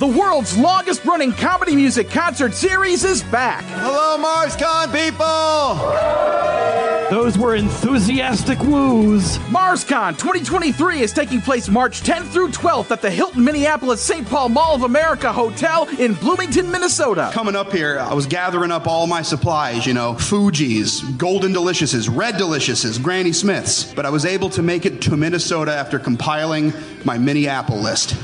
The world's longest-running comedy music concert series is back. Hello, MarsCon people! Those were enthusiastic woos. MarsCon 2023 is taking place March 10th through 12th at the Hilton Minneapolis St. Paul Mall of America Hotel in Bloomington, Minnesota. Coming up here, I was gathering up all my supplies, Fuji's, Golden Deliciouses, Red Deliciouses, Granny Smiths. But I was able to make it to Minnesota after compiling my mini apple list.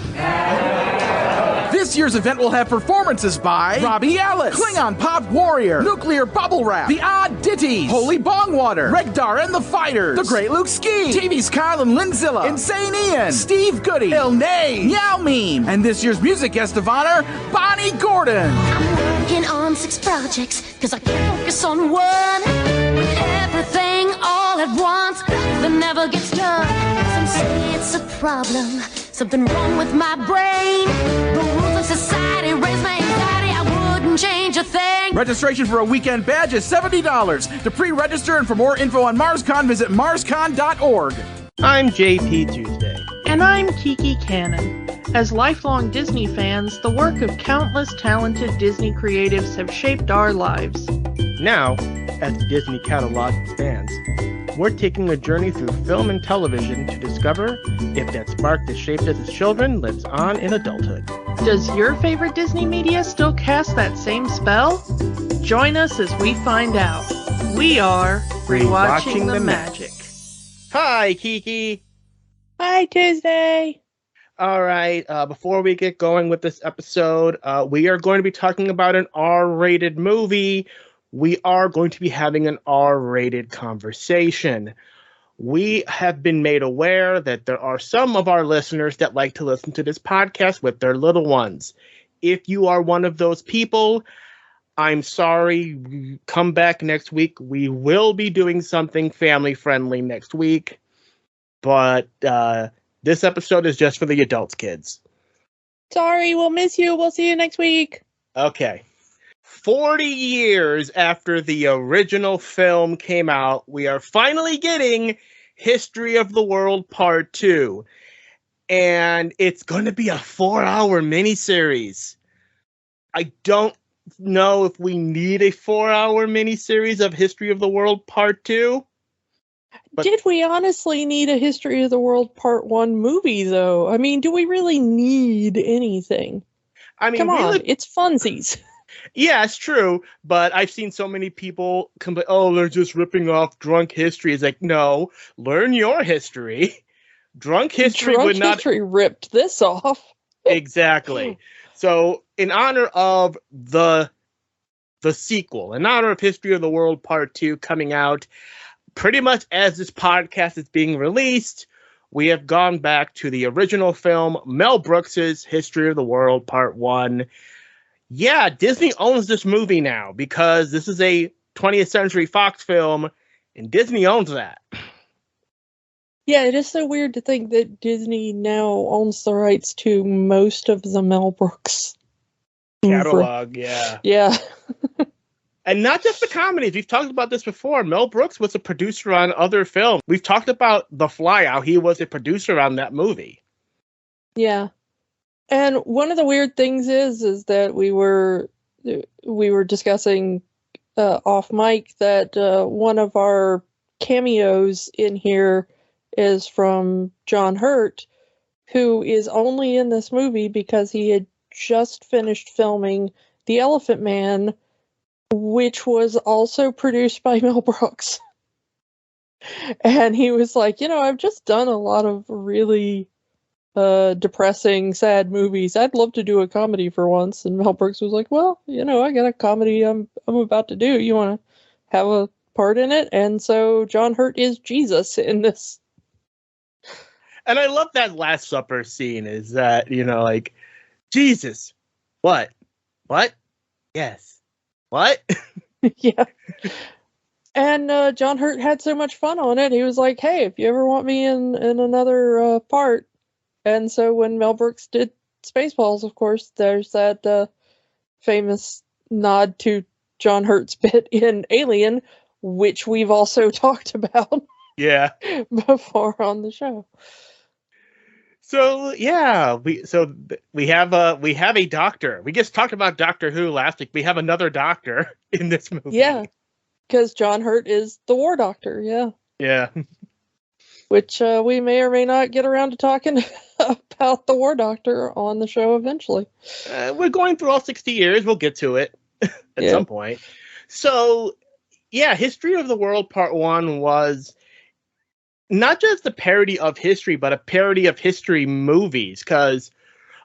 This year's event will have performances by Robbie Ellis, Klingon Pop Warrior, Nuclear Bubble Wrap, The Odd Ditties, Holy Bongwater, Regdar and the Fighters, The Great Luke Ski, TV's Kyle and Linzilla, Insane Ian, Steve Goody, Il Nay, Meow Meme, and this year's music guest of honor, Bonnie Gordon. I'm working on 6 projects, cause I can't focus on one. With everything all at once, nothing never gets done. Some say it's a problem, something wrong with my brain. The rules of society raise my anxiety, I wouldn't change a thing. Registration for a weekend badge is $70. To pre-register and for more info on MarsCon, visit marscon.org. I'm JP Tuesday. And I'm Kiki Cannon. As lifelong Disney fans, the work of countless talented Disney creatives have shaped our lives. Now, as the Disney catalog expands, we're taking a journey through film and television to discover if that spark that shaped us as children lives on in adulthood. Does your favorite Disney media still cast that same spell? Join us as we find out. We are Rewatching the Magic. Hi, Kiki. Hi, Tuesday. All right, before we get going with this episode, we are going to be talking about an R-rated movie. We are going to be having an R-rated conversation. We have been made aware that there are some of our listeners that like to listen to this podcast with their little ones. If you are one of those people, I'm sorry. Come back next week. We will be doing something family-friendly next week. But this episode is just for the adults, kids. Sorry, we'll miss you. We'll see you next week. Okay. 40 years after the original film came out, we are finally getting History of the World Part 2. And it's going to be a 4-hour miniseries. I don't know if we need a 4-hour miniseries of History of the World Part 2. But did we honestly need a History of the World Part 1 movie, though? I mean, do we really need anything? I mean, come on, it's funsies. Yeah, it's true, but I've seen so many people complain, oh, they're just ripping off Drunk History. It's like, no, learn your history. Drunk History would not... Drunk History ripped this off. Exactly. So, in honor of the sequel, in honor of History of the World Part 2 coming out, pretty much as this podcast is being released, we have gone back to the original film, Mel Brooks's History of the World Part 1. Yeah, Disney owns this movie now because this is a 20th Century Fox film, and Disney owns that. Yeah, it is so weird to think that Disney now owns the rights to most of the Mel Brooks catalog. Yeah. Yeah. And not just the comedies. We've talked about this before. Mel Brooks was a producer on other films. We've talked about The Fly, how he was a producer on that movie. Yeah. And one of the weird things is that we were discussing off mic that one of our cameos in here is from John Hurt, who is only in this movie because he had just finished filming The Elephant Man, which was also produced by Mel Brooks. And he was like, I've just done a lot of really depressing, sad movies. I'd love to do a comedy for once. And Mel Brooks was like, well, I got a comedy I'm about to do. You want to have a part in it? And so John Hurt is Jesus in this. And I love that Last Supper scene is that, like, Jesus, what? Yes. What? Yeah. And John Hurt had so much fun on it. He was like, hey, if you ever want me in another part. And so when Mel Brooks did Spaceballs, of course, there's that famous nod to John Hurt's bit in Alien, which we've also talked about yeah, before on the show. So yeah, we have a doctor. We just talked about Doctor Who last week. We have another doctor in this movie. Yeah, because John Hurt is the War Doctor. Yeah. Yeah. Which we may or may not get around to talking about the War Doctor on the show eventually. We're going through all 60 years. We'll get to it at some point. So, yeah, History of the World Part 1 was not just a parody of history, but a parody of history movies. Because,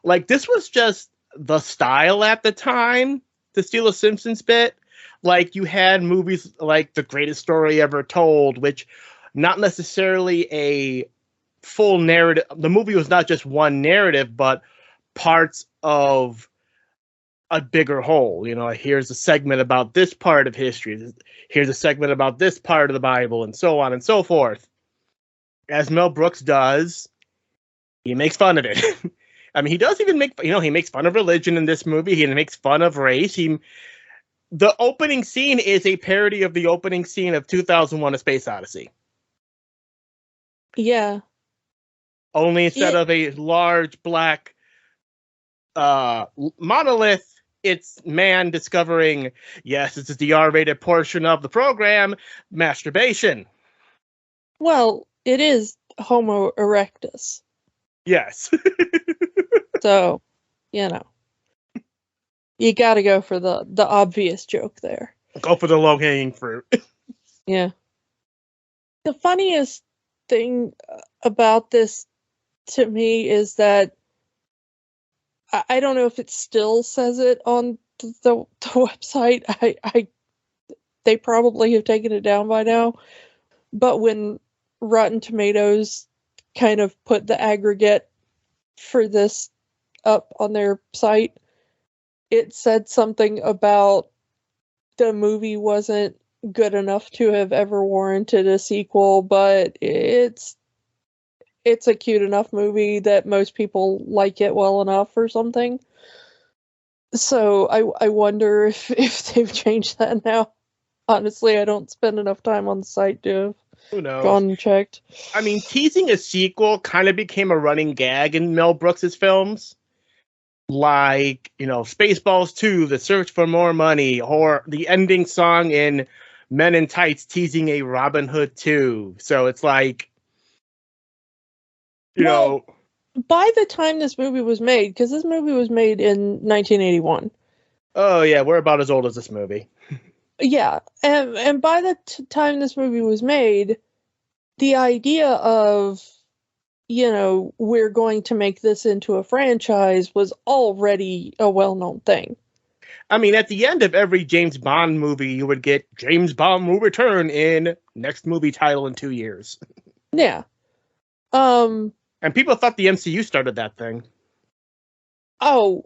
like, this was just the style at the time, to steal a Simpsons bit. Like, you had movies like The Greatest Story Ever Told, which not necessarily a full narrative. The movie was not just one narrative, but parts of a bigger whole. You know, here's a segment about this part of history. Here's a segment about this part of the Bible, and so on and so forth. As Mel Brooks does, he makes fun of it. I mean, he does even make, he makes fun of religion in this movie. He makes fun of race. The opening scene is a parody of the opening scene of 2001: A Space Odyssey. Yeah. Only instead of a large black monolith, it's man discovering, yes, this is the R-rated portion of the program, masturbation. Well, it is Homo erectus. Yes. So, you got to go for the obvious joke there. Go for the low-hanging fruit. Yeah. The funniest thing about this to me is that I don't know if it still says it on the website. They probably have taken it down by now. But when Rotten Tomatoes kind of put the aggregate for this up on their site, it said something about the movie wasn't good enough to have ever warranted a sequel, but it's a cute enough movie that most people like it well enough or something. So I wonder if they've changed that now. Honestly, I don't spend enough time on the site to have Who knows? gone and checked. I mean, teasing a sequel kind of became a running gag in Mel Brooks' films. Like, Spaceballs 2, The Search for More Money, or the ending song in Men in Tights teasing a Robin Hood 2. So it's like, by the time this movie was made, because this movie was made in 1981. Oh yeah, we're about as old as this movie. Yeah, and by the time this movie was made, the idea of, we're going to make this into a franchise was already a well-known thing. I mean, at the end of every James Bond movie, you would get James Bond will return in next movie title in 2 years. Yeah. And people thought the MCU started that thing. Oh,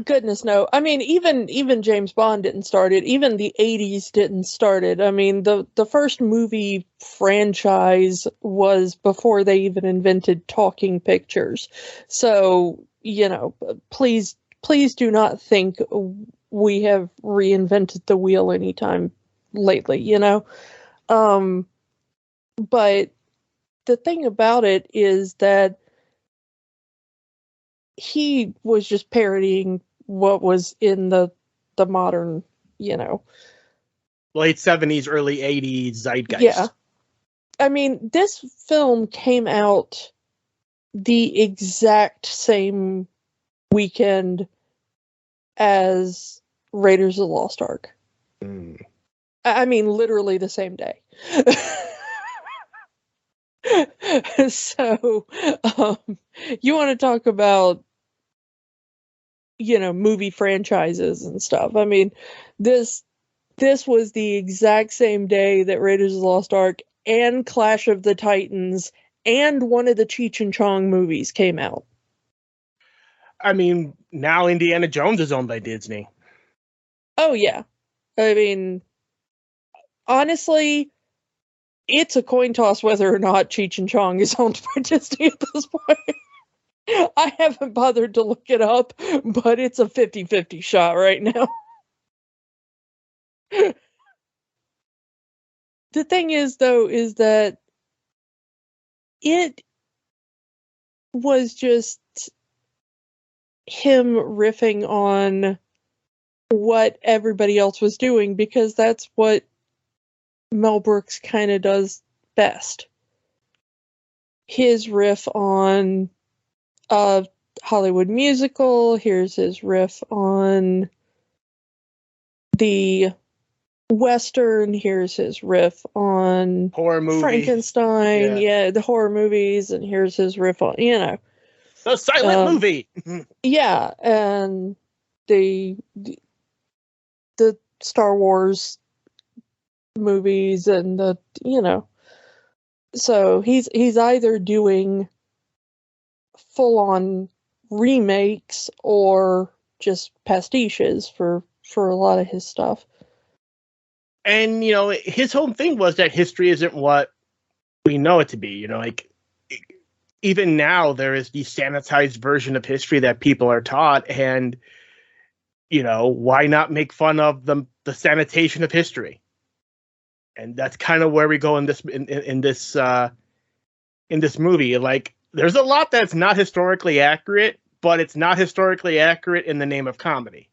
goodness, no. I mean, even James Bond didn't start it. Even the 80s didn't start it. I mean, the first movie franchise was before they even invented talking pictures. So, please do not think we have reinvented the wheel anytime lately, But the thing about it is that he was just parodying what was in the modern, late 70s, early 80s zeitgeist. Yeah. I mean, this film came out the exact same weekend as Raiders of the Lost Ark. Mm. I mean, literally the same day. So, you want to talk about, movie franchises and stuff. I mean, this was the exact same day that Raiders of the Lost Ark and Clash of the Titans and one of the Cheech and Chong movies came out. I mean, now Indiana Jones is owned by Disney. Oh, yeah. I mean, honestly, it's a coin toss whether or not Cheech and Chong is owned by Disney at this point. I haven't bothered to look it up, but it's a 50-50 shot right now. The thing is, though, is that it was just him riffing on what everybody else was doing, because that's what Mel Brooks kind of does best. His riff on a Hollywood musical, here's his riff on the Western, here's his riff on horror movie. Frankenstein, the horror movies, and here's his riff on, the silent movie. Yeah, and the Star Wars movies, and so he's either doing full on remakes or just pastiches for a lot of his stuff. And his whole thing was that history isn't what we know it to be. Even now there is the sanitized version of history that people are taught, and why not make fun of the sanitation of history? And that's kind of where we go in this movie. Like, there's a lot that's not historically accurate, but it's not historically accurate in the name of comedy.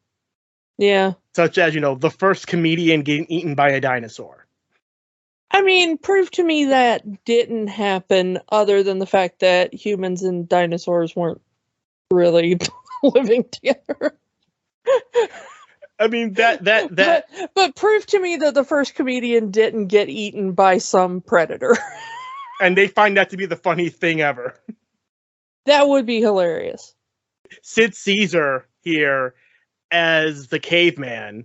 Yeah. Such as, the first comedian getting eaten by a dinosaur. I mean, prove to me that didn't happen, other than the fact that humans and dinosaurs weren't really living together. I mean, But prove to me that the first comedian didn't get eaten by some predator. And they find that to be the funniest thing ever. That would be hilarious. Sid Caesar here as the caveman.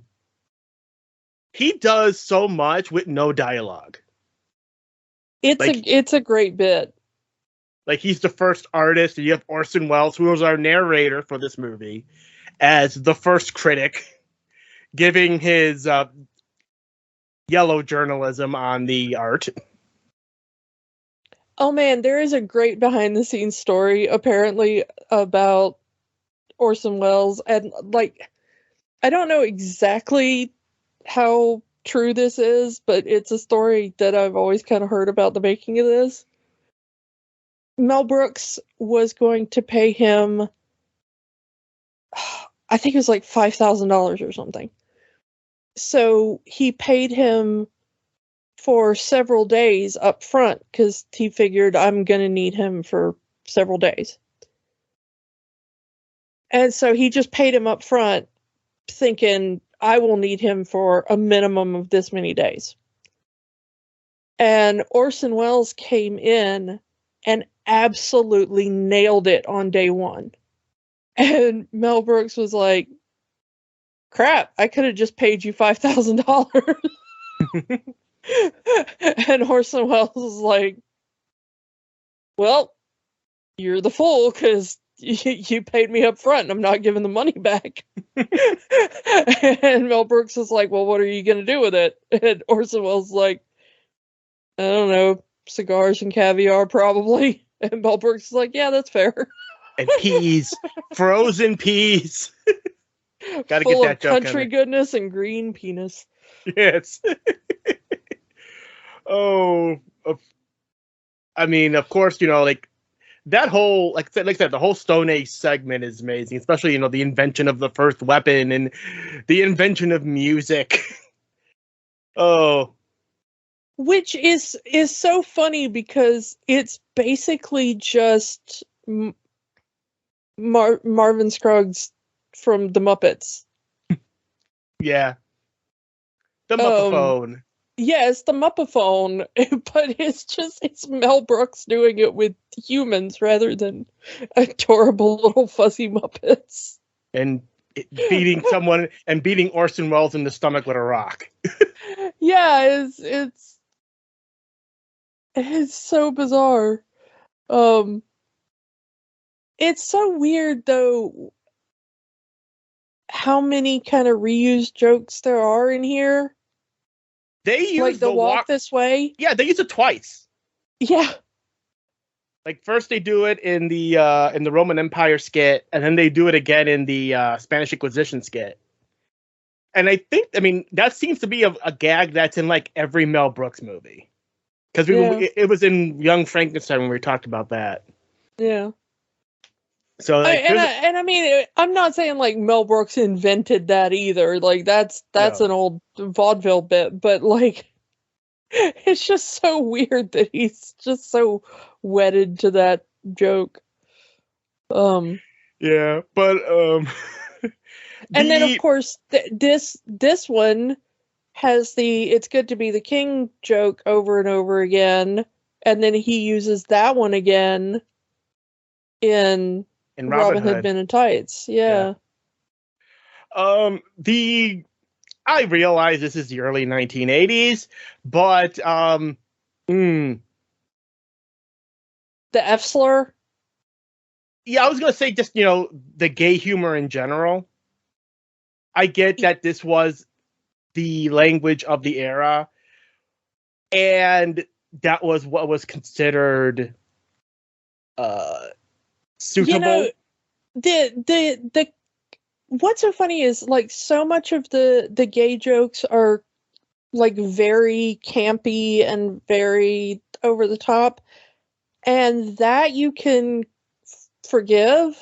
He does so much with no dialogue. It's a great bit. Like, he's the first artist, and you have Orson Welles, who was our narrator for this movie, as the first critic, giving his yellow journalism on the art. Oh man, there is a great behind the scenes story apparently about Orson Welles, and I don't know exactly how true this is, but it's a story that I've always kind of heard about the making of this. Mel Brooks was going to pay him, I think it was like $5,000 or something. So he paid him for several days up front, because he figured, I'm going to need him for several days. And so he just paid him up front, thinking, I will need him for a minimum of this many days. And Orson Welles came in and absolutely nailed it on day one. And Mel Brooks was like, crap, I could have just paid you $5,000. And Orson Welles was like, well, you're the fool, because you paid me up front and I'm not giving the money back. And Mel Brooks was like, well, what are you going to do with it? And Orson Welles was like, I don't know, cigars and caviar probably. And Mel Brooks is like, yeah, that's fair. And peas, frozen peas. Gotta Full get that of country goodness and green penis. Yes. I mean, of course, that whole, like I said, the whole Stone Age segment is amazing, especially, the invention of the first weapon and the invention of music. Which is so funny, because it's basically just Marvin Scruggs from the Muppets. Yeah. The Muppaphone. Yeah, it's the Muppaphone, but it's Mel Brooks doing it with humans rather than adorable little fuzzy Muppets. And beating someone and beating Orson Welles in the stomach with a rock. Yeah, it's so bizarre. It's so weird though how many kind of reused jokes there are in here. They use like the walk this way. Yeah, they use it twice. Yeah. Like, first they do it in the Roman Empire skit, and then they do it again in the Spanish Inquisition skit. And I mean, that seems to be a gag that's in like every Mel Brooks movie. Because it was in Young Frankenstein when we talked about that. Yeah. So like, I mean, I'm not saying like Mel Brooks invented that either. Like that's No. an old vaudeville bit, but like it's just so weird that he's just so wedded to that joke. Yeah, but and then of course this one has the "it's good to be the king" joke over and over again, and then he uses that one again in Robin Hood Men in Tights. Yeah. I realize this is the early 1980s, but the F slur. Yeah, I was gonna say just the gay humor in general. I get that this was the language of the era, and that was what was considered suitable. The what's so funny is like so much of the gay jokes are like very campy and very over the top, and that you can forgive.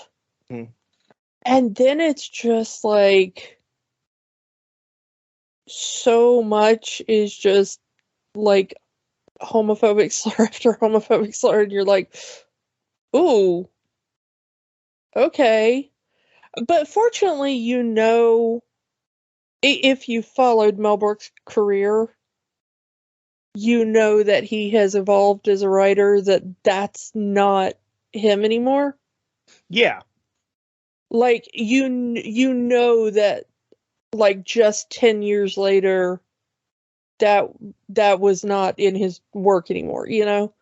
And then it's just like so much is just like homophobic slur after homophobic slur, and you're like, ooh, okay. But fortunately, if you followed Mel Brooks' career, you know that he has evolved as a writer, that's not him anymore. Yeah. Like, you know that, like, just 10 years later, that was not in his work anymore, you know?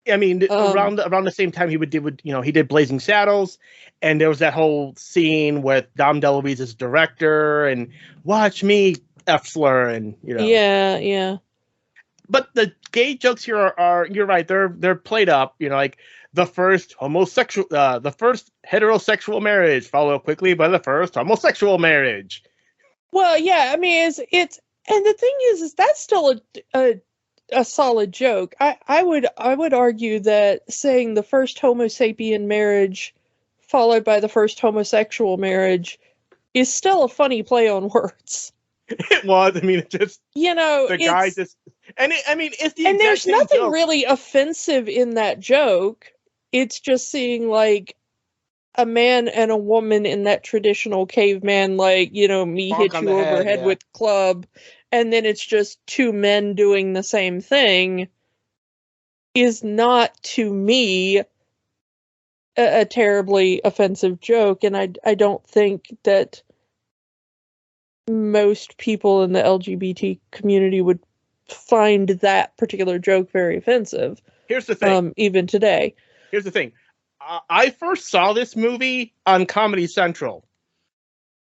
I mean, around the same time he did Blazing Saddles, and there was that whole scene with Dom DeLuise as director, and watch me F slur, and Yeah. But the gay jokes here are you're right, they're played up, like the first heterosexual marriage followed quickly by the first homosexual marriage. Well, yeah, I mean, it's and the thing is that's still a solid joke. I would argue that saying the first Homo sapien marriage followed by the first homosexual marriage is still a funny play on words. It was. I mean, it just the guy just it's the and there's nothing joke. Really offensive in that joke. It's just seeing like a man and a woman in that traditional caveman, like, me hit you over head with club, and then it's just two men doing the same thing, is not, to me, a terribly offensive joke. And I don't think that most people in the LGBT community would find that particular joke very offensive. Here's the thing. Even today. Here's the thing. I first saw this movie on Comedy Central,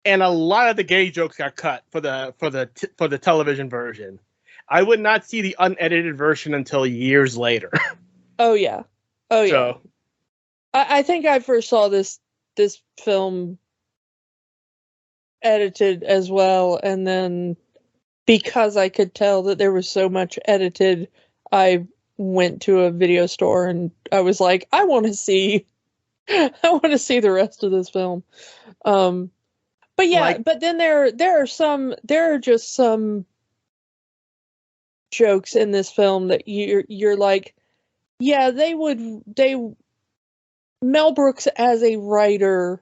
and a lot of the gay jokes got cut for the television version. I would not see the unedited version until years later. Oh yeah. So, I think I first saw this film edited as well, and then because I could tell that there was so much edited, I went to a video store and I was like, I want to see the rest of this film. But yeah, but then there are just some jokes in this film that you're like, yeah, Mel Brooks as a writer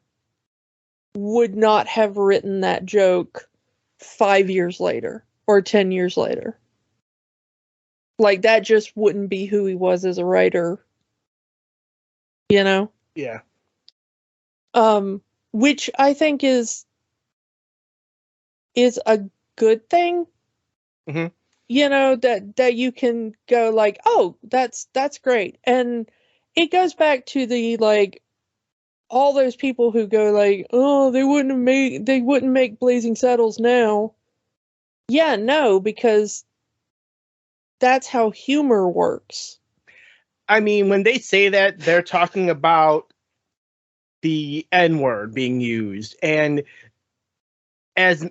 would not have written that joke 5 years later or 10 years later. Like, that just wouldn't be who he was as a writer. Yeah. Which I think is a good thing. Mm-hmm. That you can go like, oh, that's great. And it goes back to the, like, all those people who go like, oh, they wouldn't make Blazing Saddles now. Yeah, no, because that's how humor works. I mean, when they say that, they're talking about the N-word being used. And as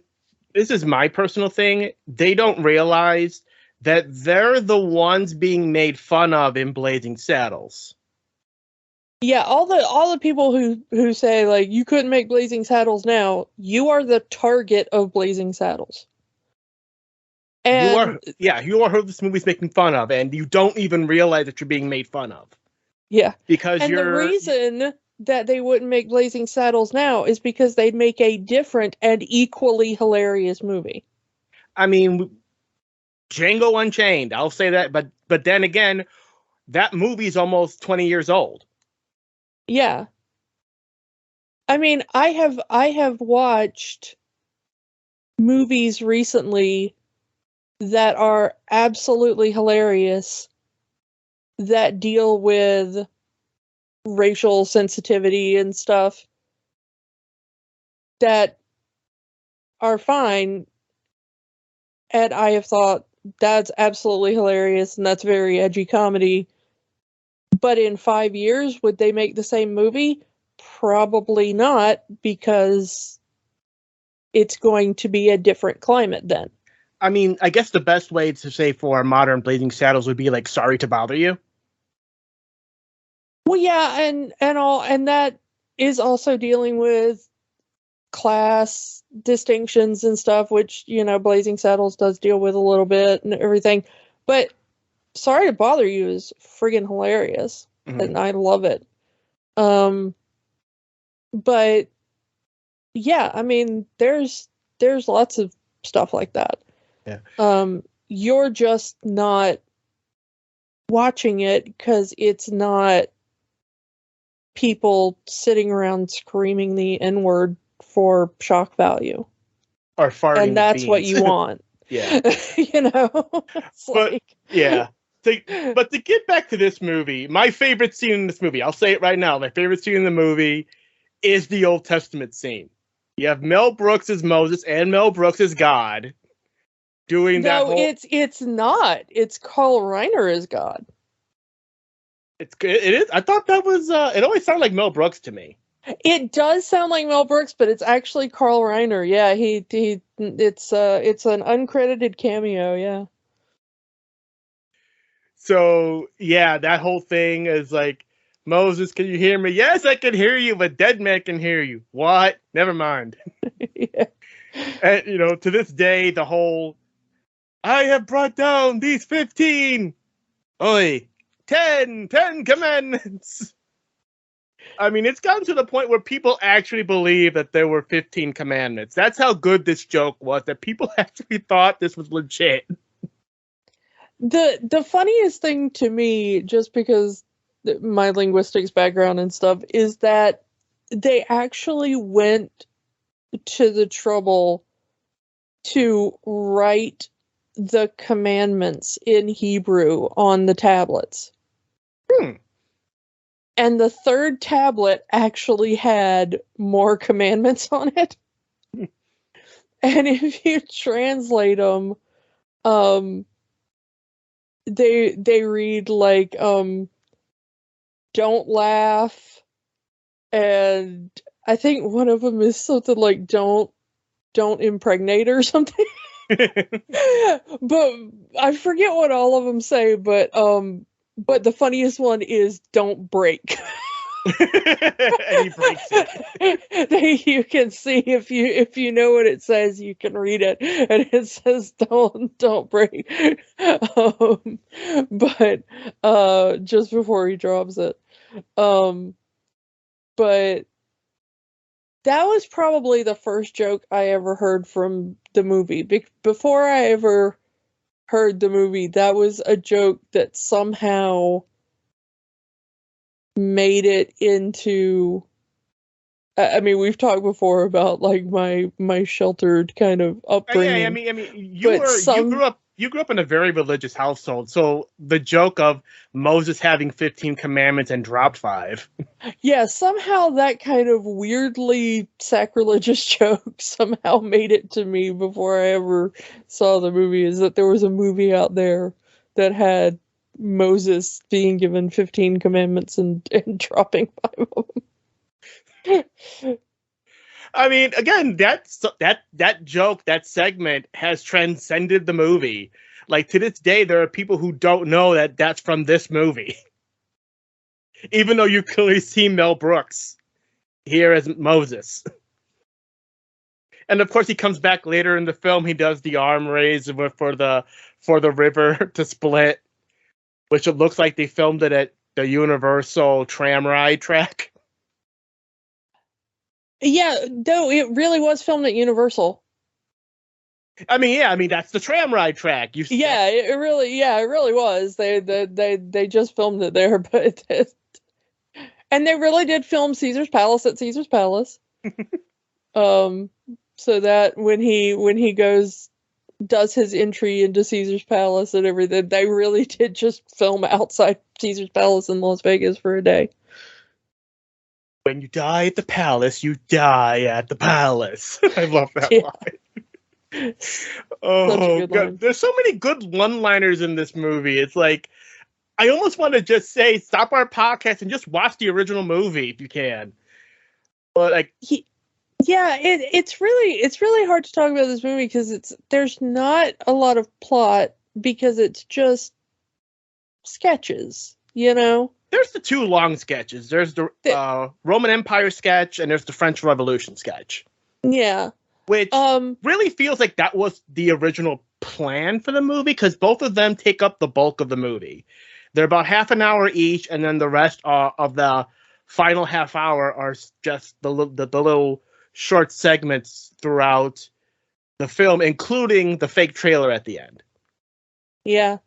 this is my personal thing, they don't realize that they're the ones being made fun of in Blazing Saddles. Yeah, all the people who say like you couldn't make Blazing Saddles now, you are the target of Blazing Saddles. And you are who this movie's making fun of, and you don't even realize that you're being made fun of. Yeah. Because the reason that they wouldn't make Blazing Saddles now is because they'd make a different and equally hilarious movie. I mean, Django Unchained, I'll say that, but then again, that movie's almost 20 years old. Yeah. I mean, I have watched movies recently that are absolutely hilarious that deal with racial sensitivity and stuff that are fine, and I have thought that's absolutely hilarious and that's very edgy comedy. But in 5 years, would they make the same movie? Probably not, because it's going to be a different climate then. I mean, I guess the best way to say for modern Blazing Saddles would be like Sorry to Bother You. Well, yeah, and that is also dealing with class distinctions and stuff, which, you know, Blazing Saddles does deal with a little bit and everything. But Sorry to Bother You is friggin' hilarious, and I love it. But yeah, I mean, there's lots of stuff like that. Yeah. You're just not watching it because it's not people sitting around screaming the N-word for shock value. Or farting. And that's beans. what you want. Yeah. You know? Yeah. But to get back to this movie, my favorite scene in this movie, I'll say it right now, my favorite scene in the movie is the Old Testament scene. You have Mel Brooks as Moses and Mel Brooks as God doing that. No, it's not. It's Carl Reiner as God. It is. I thought that was. It always sounded like Mel Brooks to me. It does sound like Mel Brooks, but it's actually Carl Reiner. Yeah, it's an uncredited cameo. Yeah. So yeah, that whole thing is like, Moses, can you hear me? Yes, I can hear you, but dead man can hear you. What? Never mind. Yeah. And you know, to this day, the whole I have brought down these 15. Oi. 10 commandments. I mean, it's gotten to the point where people actually believe that there were 15 commandments. That's how good this joke was, that people actually thought this was legit. The funniest thing to me, just because my linguistics background and stuff, is that they actually went to the trouble to write the commandments in Hebrew on the tablets. And the third tablet actually had more commandments on it. And if you translate them, they read like, don't laugh, and I think one of them is something like don't impregnate or something. But I forget what all of them say, but the funniest one is don't break. And he breaks it. You can see, if you know what it says, you can read it, and it says don't break. But just before he drops it. But that was probably the first joke I ever heard from the movie. Before I ever heard the movie, that was a joke that somehow made it into. I mean, we've talked before about like my sheltered kind of upbringing. Yeah, I mean, you grew up in a very religious household, so the joke of Moses having 15 commandments and dropped 5. Yeah, somehow that kind of weirdly sacrilegious joke somehow made it to me before I ever saw the movie, is that there was a movie out there that had Moses being given 15 commandments and dropping 5 of them. I mean, again, that joke, that segment has transcended the movie. Like, to this day, there are people who don't know that that's from this movie. Even though you clearly see Mel Brooks here as Moses. And of course, he comes back later in the film. He does the arm raise for the river to split, which it looks like they filmed it at the Universal tram ride track. Yeah, no, it really was filmed at Universal. I mean, that's the tram ride track. It really was. They just filmed it there, but and they really did film Caesar's Palace at Caesar's Palace. So that when he does his entry into Caesar's Palace and everything, they really did just film outside Caesar's Palace in Las Vegas for a day. When you die at the palace, you die at the palace. I love that line. Oh, God. There's so many good one-liners in this movie. It's like, I almost want to just say, stop our podcast and just watch the original movie if you can. But like, it's really hard to talk about this movie because there's not a lot of plot because it's just sketches, you know? There's the two long sketches. There's the Roman Empire sketch and there's the French Revolution sketch. Yeah. Which really feels like that was the original plan for the movie because both of them take up the bulk of the movie. They're about half an hour each, and then the rest of the final half hour are just the little short segments throughout the film, including the fake trailer at the end. Yeah.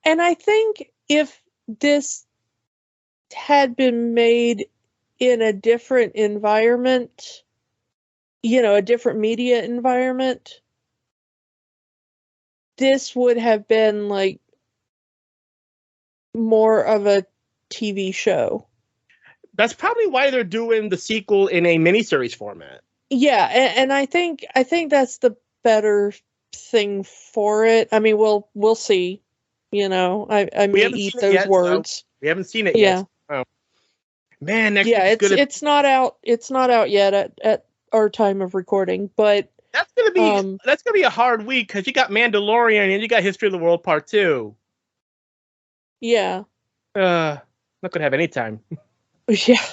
And I think if this had been made in a different environment, you know, a different media environment, this would have been like more of a TV show. That's probably why they're doing the sequel in a miniseries format. Yeah, and I think that's the better thing for it. I mean, we'll see. You know, I may eat those yet, words. We haven't seen it yet. Oh. Man, it's not out. It's not out yet at our time of recording, but that's gonna be a hard week because you got Mandalorian and you got History of the World Part 2. Yeah. Not gonna have any time. Yeah.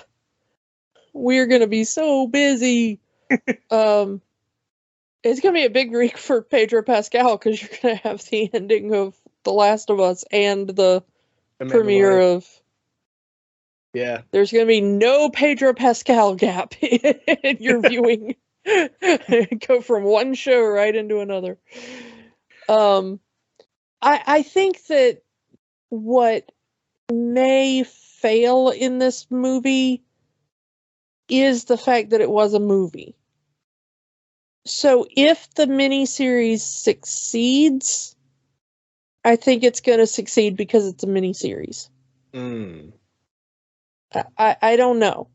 We're gonna be so busy. It's gonna be a big week for Pedro Pascal because you're gonna have the ending of The Last of Us and the premiere of. Yeah. There's gonna be no Pedro Pascal gap in your viewing. Go from one show right into another. I think that what may fail in this movie is the fact that it was a movie. So if the miniseries succeeds, I think it's going to succeed because it's a miniseries. I don't know.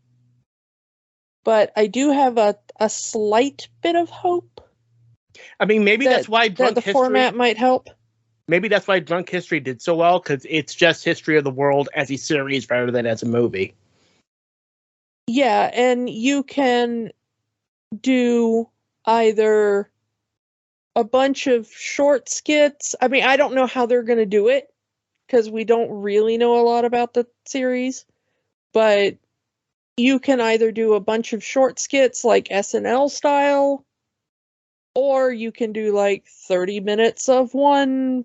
But I do have a slight bit of hope. I mean, maybe that's why the format might help. Maybe that's why Drunk History did so well, because it's just History of the World as a series rather than as a movie. Yeah, and you can do either a bunch of short skits. I mean, I don't know how they're going to do it, because we don't really know a lot about the series. But you can either do a bunch of short skits like SNL style, or you can do like 30 minutes of one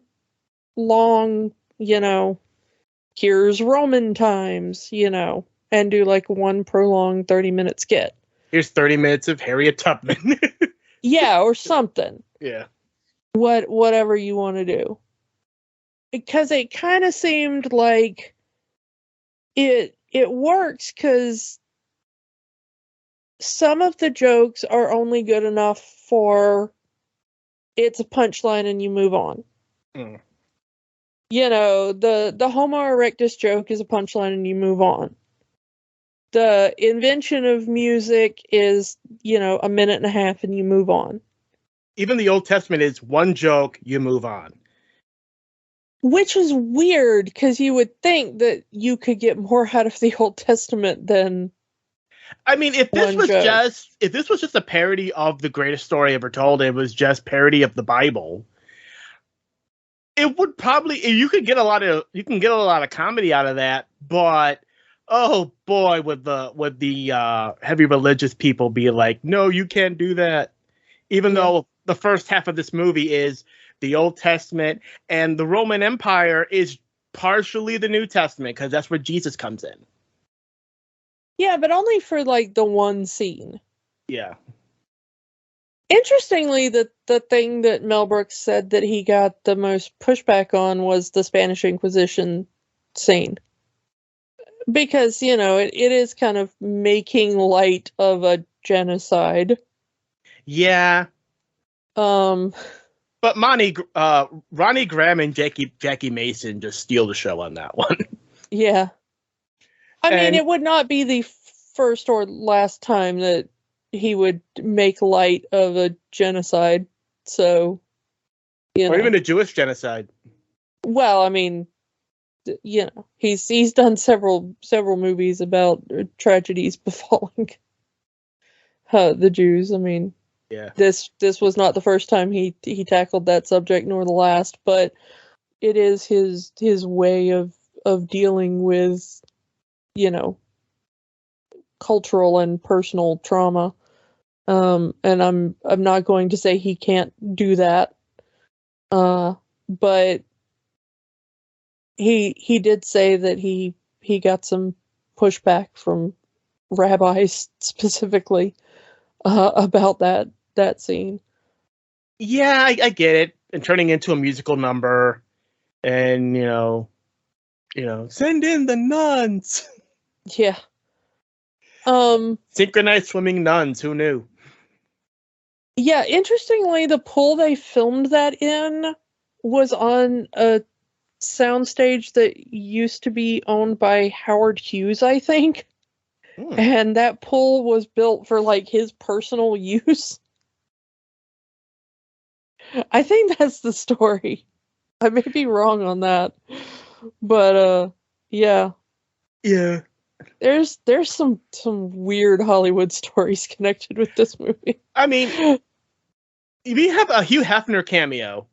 long, here's Roman times, and do like one prolonged 30-minute skit. Here's 30 minutes of Harriet Tubman. Yeah, or something. Yeah. Whatever you want to do. Because it kind of seemed like it works because some of the jokes are only good enough for it's a punchline and you move on. The Homo erectus joke is a punchline and you move on. The invention of music is, a minute and a half and you move on. Even the Old Testament is one joke, you move on. Which is weird, because you would think that you could get more out of the Old Testament than. I mean, if this was just a parody of the greatest story ever told, it was just parody of the Bible, it would probably you can get a lot of comedy out of that, but Oh boy, would the heavy religious people be like, no, you can't do that. Even though the first half of this movie is the Old Testament and the Roman Empire is partially the New Testament, because that's where Jesus comes in. Yeah, but only for like the one scene. Yeah. Interestingly, the thing that Mel Brooks said that he got the most pushback on was the Spanish Inquisition scene. Because, you know, it is kind of making light of a genocide. Yeah. But Ronnie Graham and Jackie Mason just steal the show on that one. Yeah. I mean, it would not be the first or last time that he would make light of a genocide. So, you know. Or even a Jewish genocide. Well, I mean, you know, he's done several movies about tragedies befalling the Jews. I mean, yeah, this was not the first time he tackled that subject, nor the last, but it is his way of dealing with, you know, cultural and personal trauma. And I'm not going to say he can't do that, but he did say that he got some pushback from rabbis specifically about that scene. Yeah, I get it. And turning into a musical number, and you know, send in the nuns. Yeah. Synchronized swimming nuns. Who knew? Yeah. Interestingly, the pool they filmed that in was on a soundstage that used to be owned by Howard Hughes, I think. And that pool was built for like his personal use. I think that's the story. I may be wrong on that. But yeah. Yeah. There's some weird Hollywood stories connected with this movie. I mean, we have a Hugh Hefner cameo.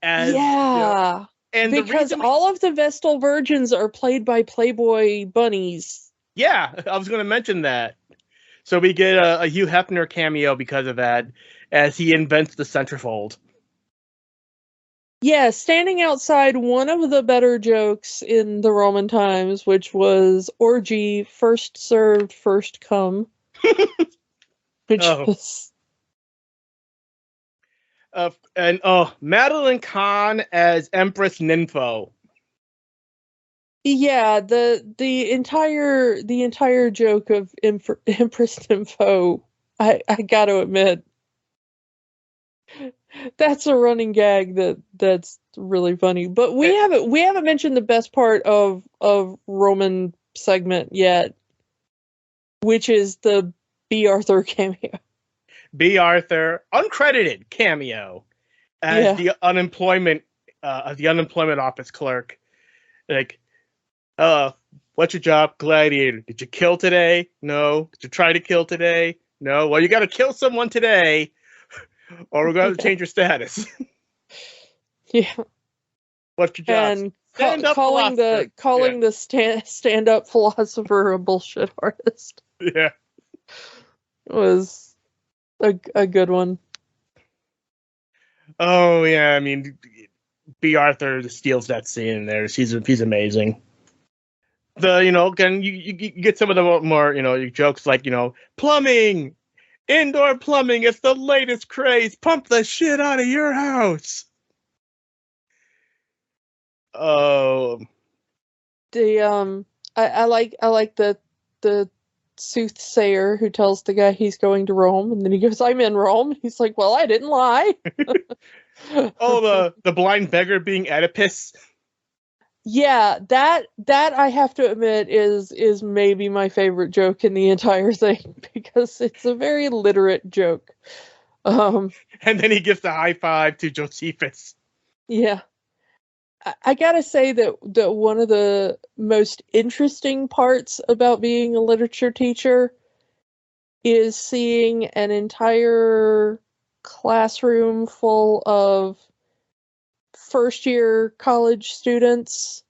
Yeah. And because all of the Vestal Virgins are played by Playboy bunnies. Yeah, I was going to mention that. So we get a Hugh Hefner cameo because of that, as he invents the centerfold. Yeah, standing outside one of the better jokes in the Roman times, which was orgy, first served, first come. Which was... Madeline Kahn as Empress Nympho. Yeah, the entire joke of Empress Nympho, I gotta admit, that's a running gag that's really funny. But we haven't mentioned the best part of Roman segment yet, which is the B. Arthur cameo. B. Arthur, uncredited cameo as the unemployment office clerk. Like, what's your job? Gladiator. Did you kill today? No. Did you try to kill today? No. Well, you got to kill someone today, or we're going to change your status. Yeah. What's your job? And calling the stand-up philosopher a bullshit artist. Yeah. Was a good one. Oh yeah, I mean, B. Arthur steals that scene in there. He's amazing. Again, you get some of the more jokes like plumbing, indoor plumbing. It's the latest craze. Pump the shit out of your house. Oh. I like the soothsayer who tells the guy he's going to Rome, and then he goes, "I'm in Rome." He's like, "Well, I didn't lie." Oh, the blind beggar being Oedipus. Yeah, that I have to admit is maybe my favorite joke in the entire thing, because it's a very literate joke. And then he gives the high five to Josephus. Yeah. I gotta say that one of the most interesting parts about being a literature teacher is seeing an entire classroom full of first-year college students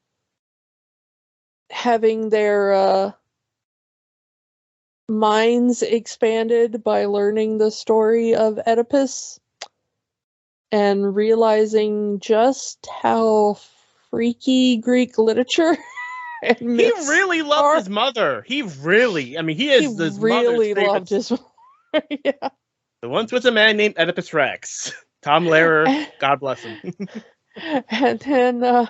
having their minds expanded by learning the story of Oedipus and realizing just how freaky Greek literature and He myths really loved are. his mother. He is his really mother's loved his yeah. The once was a man named Oedipus Rex. Tom Lehrer, God bless him. And then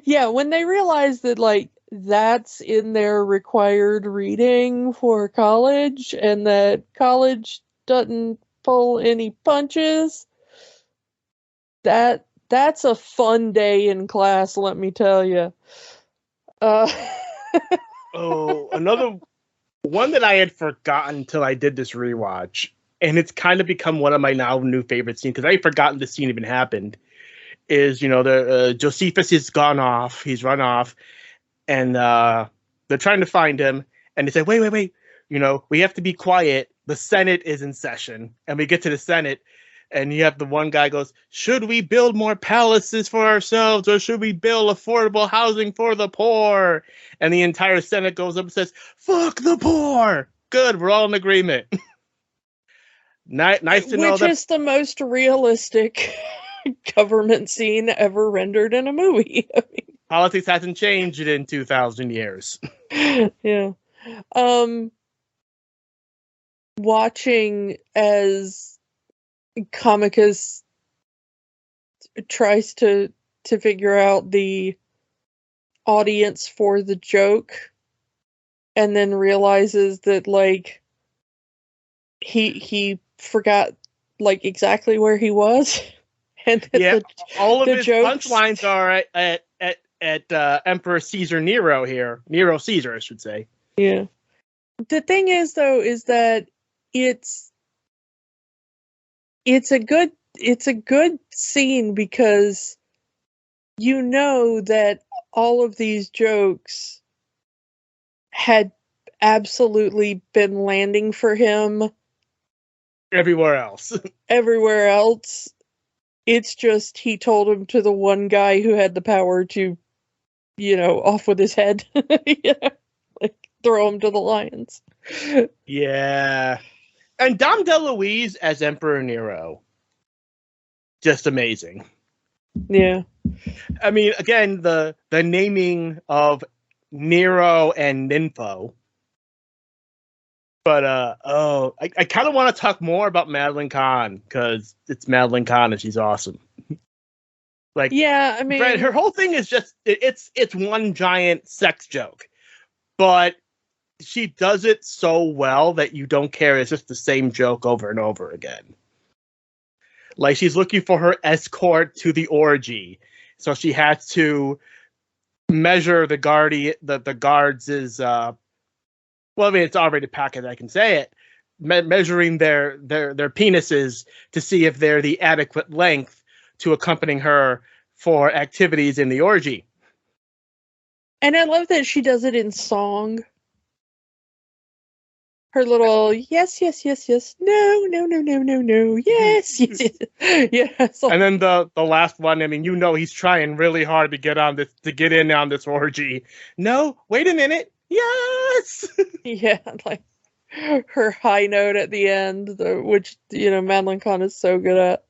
yeah, when they realized that like that's in their required reading for college and that college doesn't pull any punches, that's a fun day in class, let me tell you. Oh, another one that I had forgotten until I did this rewatch, and it's kind of become one of my now new favorite scenes because I had forgotten this scene even happened. Is the Josephus has gone off, he's run off, and they're trying to find him, and they say, wait, we have to be quiet. The Senate is in session, and we get to the Senate, and you have the one guy goes, should we build more palaces for ourselves, or should we build affordable housing for the poor? And the entire Senate goes up and says, fuck the poor. Good, we're all in agreement. Nice to know that. Which is the most realistic government scene ever rendered in a movie. I mean, politics hasn't changed in 2,000 years. Yeah. Watching as Comicus tries to figure out the audience for the joke and then realizes that like he forgot like exactly where he was. And yeah, all of his jokes... punchlines are at Emperor Caesar Nero here. Nero Caesar, I should say. Yeah. The thing is, though, is that it's a good scene because you know that all of these jokes had absolutely been landing for him everywhere else. Everywhere else. It's just he told him to the one guy who had the power to, off with his head. Like throw him to the lions. Yeah. And Dom DeLuise as Emperor Nero. Just amazing. Yeah. I mean, again, the naming of Nero and Nympho. But I kind of want to talk more about Madeline Kahn because it's Madeline Kahn and she's awesome. Like, yeah, I mean, Brad, her whole thing is just it's one giant sex joke, but she does it so well that you don't care. It's just the same joke over and over again. Like she's looking for her escort to the orgy, so she has to measure the guards is. Well, I mean, it's already packaged. I can say it. Measuring their penises to see if they're the adequate length to accompanying her for activities in the orgy. And I love that she does it in song. Her little yes, yes, yes, yes, no, no, no, no, no, no, yes, yes, yes. Yeah. So. And then the last one. I mean, he's trying really hard to get in on this orgy. No, wait a minute. Yes. Yeah, like her high note at the end, which Madeline Kahn is so good at.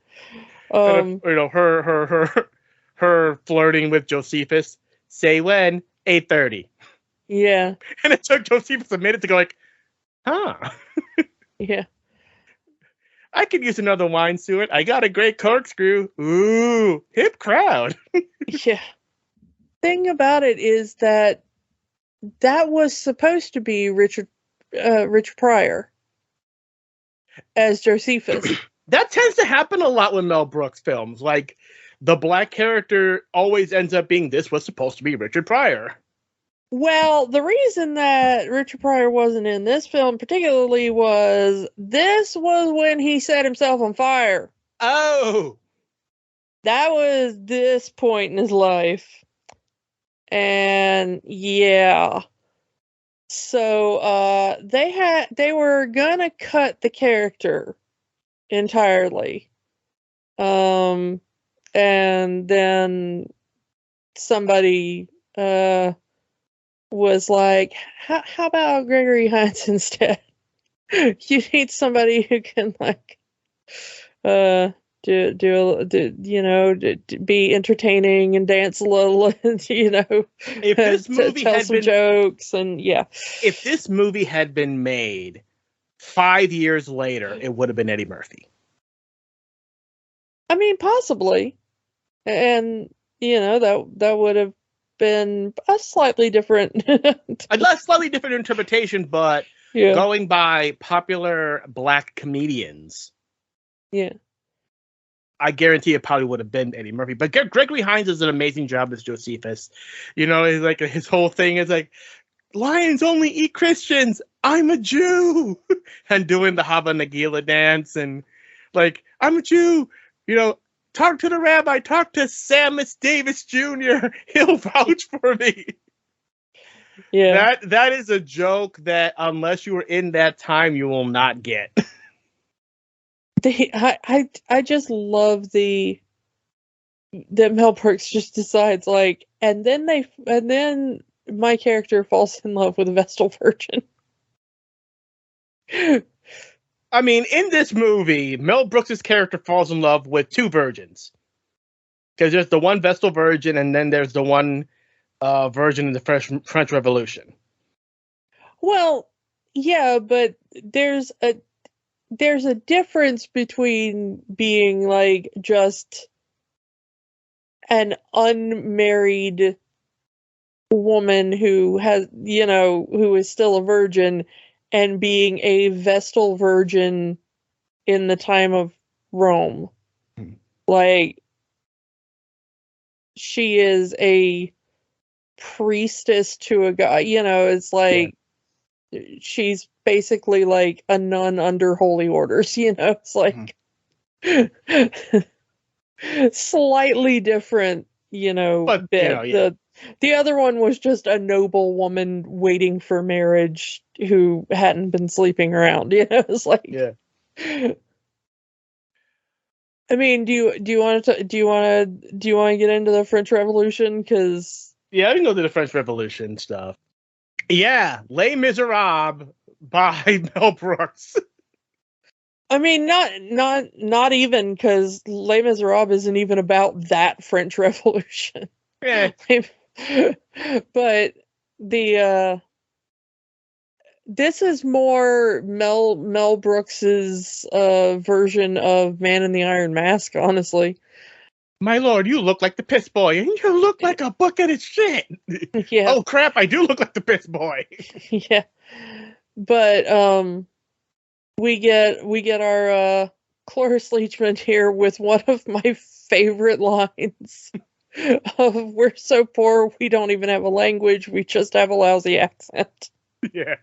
Her flirting with Josephus. Say when? 8:30. Yeah. And it took Josephus a minute to go like, huh. Yeah. I could use another wine suit. I got a great corkscrew. Ooh, hip crowd. Yeah. Thing about it is that was supposed to be Richard Pryor as Josephus. That tends to happen a lot with Mel Brooks films. Like, the black character always ends up being this was supposed to be Richard Pryor. Well, the reason that Richard Pryor wasn't in this film particularly was this was when he set himself on fire. Oh! That was this point in his life. And yeah. So they were gonna cut the character entirely. And then somebody was like, how about Gregory Hines instead? You need somebody who can like be entertaining and dance a little, and If this movie tell had some been jokes, and yeah. If this movie had been made 5 years later, it would have been Eddie Murphy. I mean, possibly, and that would have been a slightly different, a slightly different interpretation, but yeah, going by popular black comedians, yeah. I guarantee it probably would have been Eddie Murphy. But Gregory Hines does an amazing job as Josephus. It's like his whole thing is like, lions only eat Christians. I'm a Jew, and doing the Hava Nagila dance, and like, I'm a Jew. Talk to the rabbi. Talk to Samus Davis Jr. He'll vouch for me. Yeah, that is a joke that unless you were in that time, you will not get. I just love that Mel Brooks just decides like, and then my character falls in love with a Vestal Virgin. I mean, in this movie, Mel Brooks' character falls in love with two virgins. Because there's the one Vestal Virgin, and then there's the one virgin in the French Revolution. Well, yeah, but there's a difference between being like just an unmarried woman who is still a virgin and being a Vestal Virgin in the time of Rome. Like, she is a priestess to a guy, it's like, she's basically like a nun under holy orders, it's like slightly different, But, bit. The other one was just a noble woman waiting for marriage who hadn't been sleeping around, it's like, yeah. I mean, do you want to get into the French Revolution? Because Yeah, I can go to the French Revolution stuff. Yeah, Les Miserables by Mel Brooks. I mean, not even, because Les Miserables isn't even about that French Revolution. Yeah. But this is more Mel Brooks's version of Man in the Iron Mask, honestly. My lord, you look like the piss boy, and you look like a bucket of shit. Yeah. Oh crap, I do look like the piss boy. Yeah. But we get our Cloris Leachman here with one of my favorite lines of, "We're so poor we don't even have a language, we just have a lousy accent." Yeah.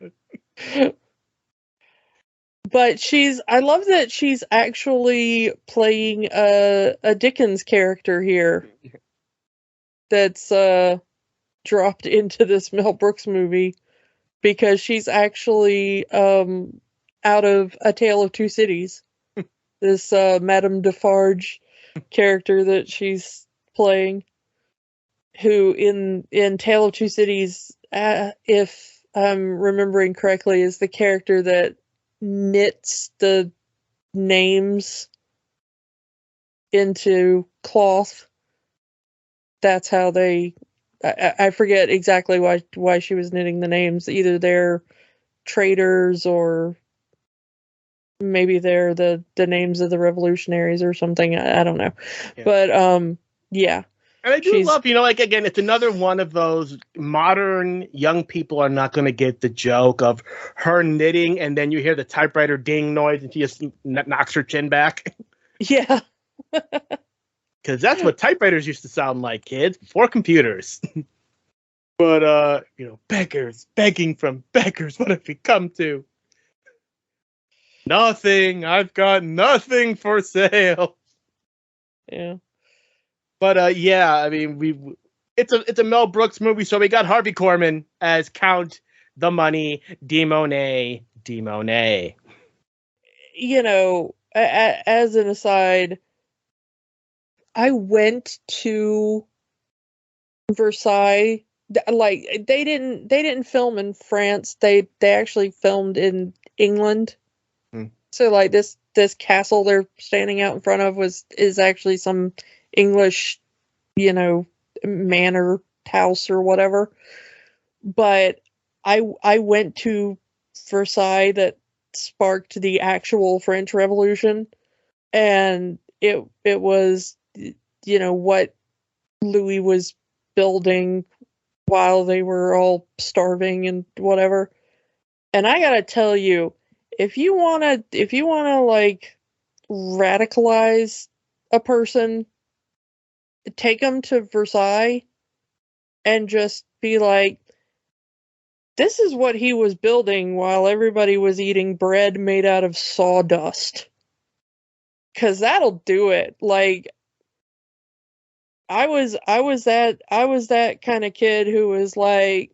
But I love that she's actually playing a Dickens character here that's dropped into this Mel Brooks movie, because she's actually out of A Tale of Two Cities. This Madame Defarge character that she's playing, who in Tale of Two Cities, if I'm remembering correctly, is the character that knits the names into cloth. That's how I forget exactly why she was knitting the names. Either they're traitors, or maybe they're the names of the revolutionaries or something. I don't know. Yeah. But yeah. And I do love, again, it's another one of those modern young people are not going to get the joke of her knitting, and then you hear the typewriter ding noise, and she just knocks her chin back. Yeah. Because that's what typewriters used to sound like, kids, before computers. But, beggars, begging from beggars, what have we come to? Nothing. I've got nothing for sale. Yeah. But yeah, I mean, it's a Mel Brooks movie, so we got Harvey Korman as Count the Money Demonet. As an aside, I went to Versailles like they didn't film in France. They actually filmed in England. So like this castle they're standing out in front of is actually some English, manor house or whatever. But I went to Versailles that sparked the actual French Revolution, and it was what Louis was building while they were all starving and whatever. And I gotta tell you, if you wanna like radicalize a person, take them to Versailles and just be like, this is what he was building while everybody was eating bread made out of sawdust. 'Cause that'll do it. Like, I was that kind of kid who was like,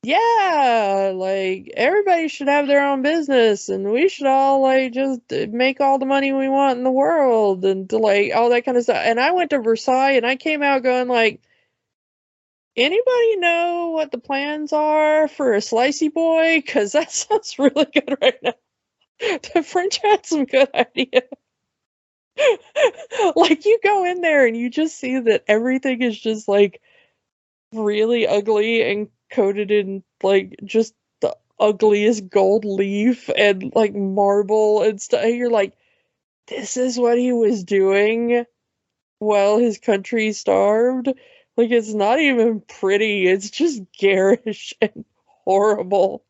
yeah, like everybody should have their own business and we should all like just make all the money we want in the world and like all that kind of stuff. And I went to Versailles and I came out going like, anybody know what the plans are for a slicey boy? Because that sounds really good right now. The French had some good ideas. Like, you go in there and you just see that everything is just like really ugly and coated in like just the ugliest gold leaf and like marble and stuff. You're like, this is what he was doing while his country starved. Like, it's not even pretty. It's just garish and horrible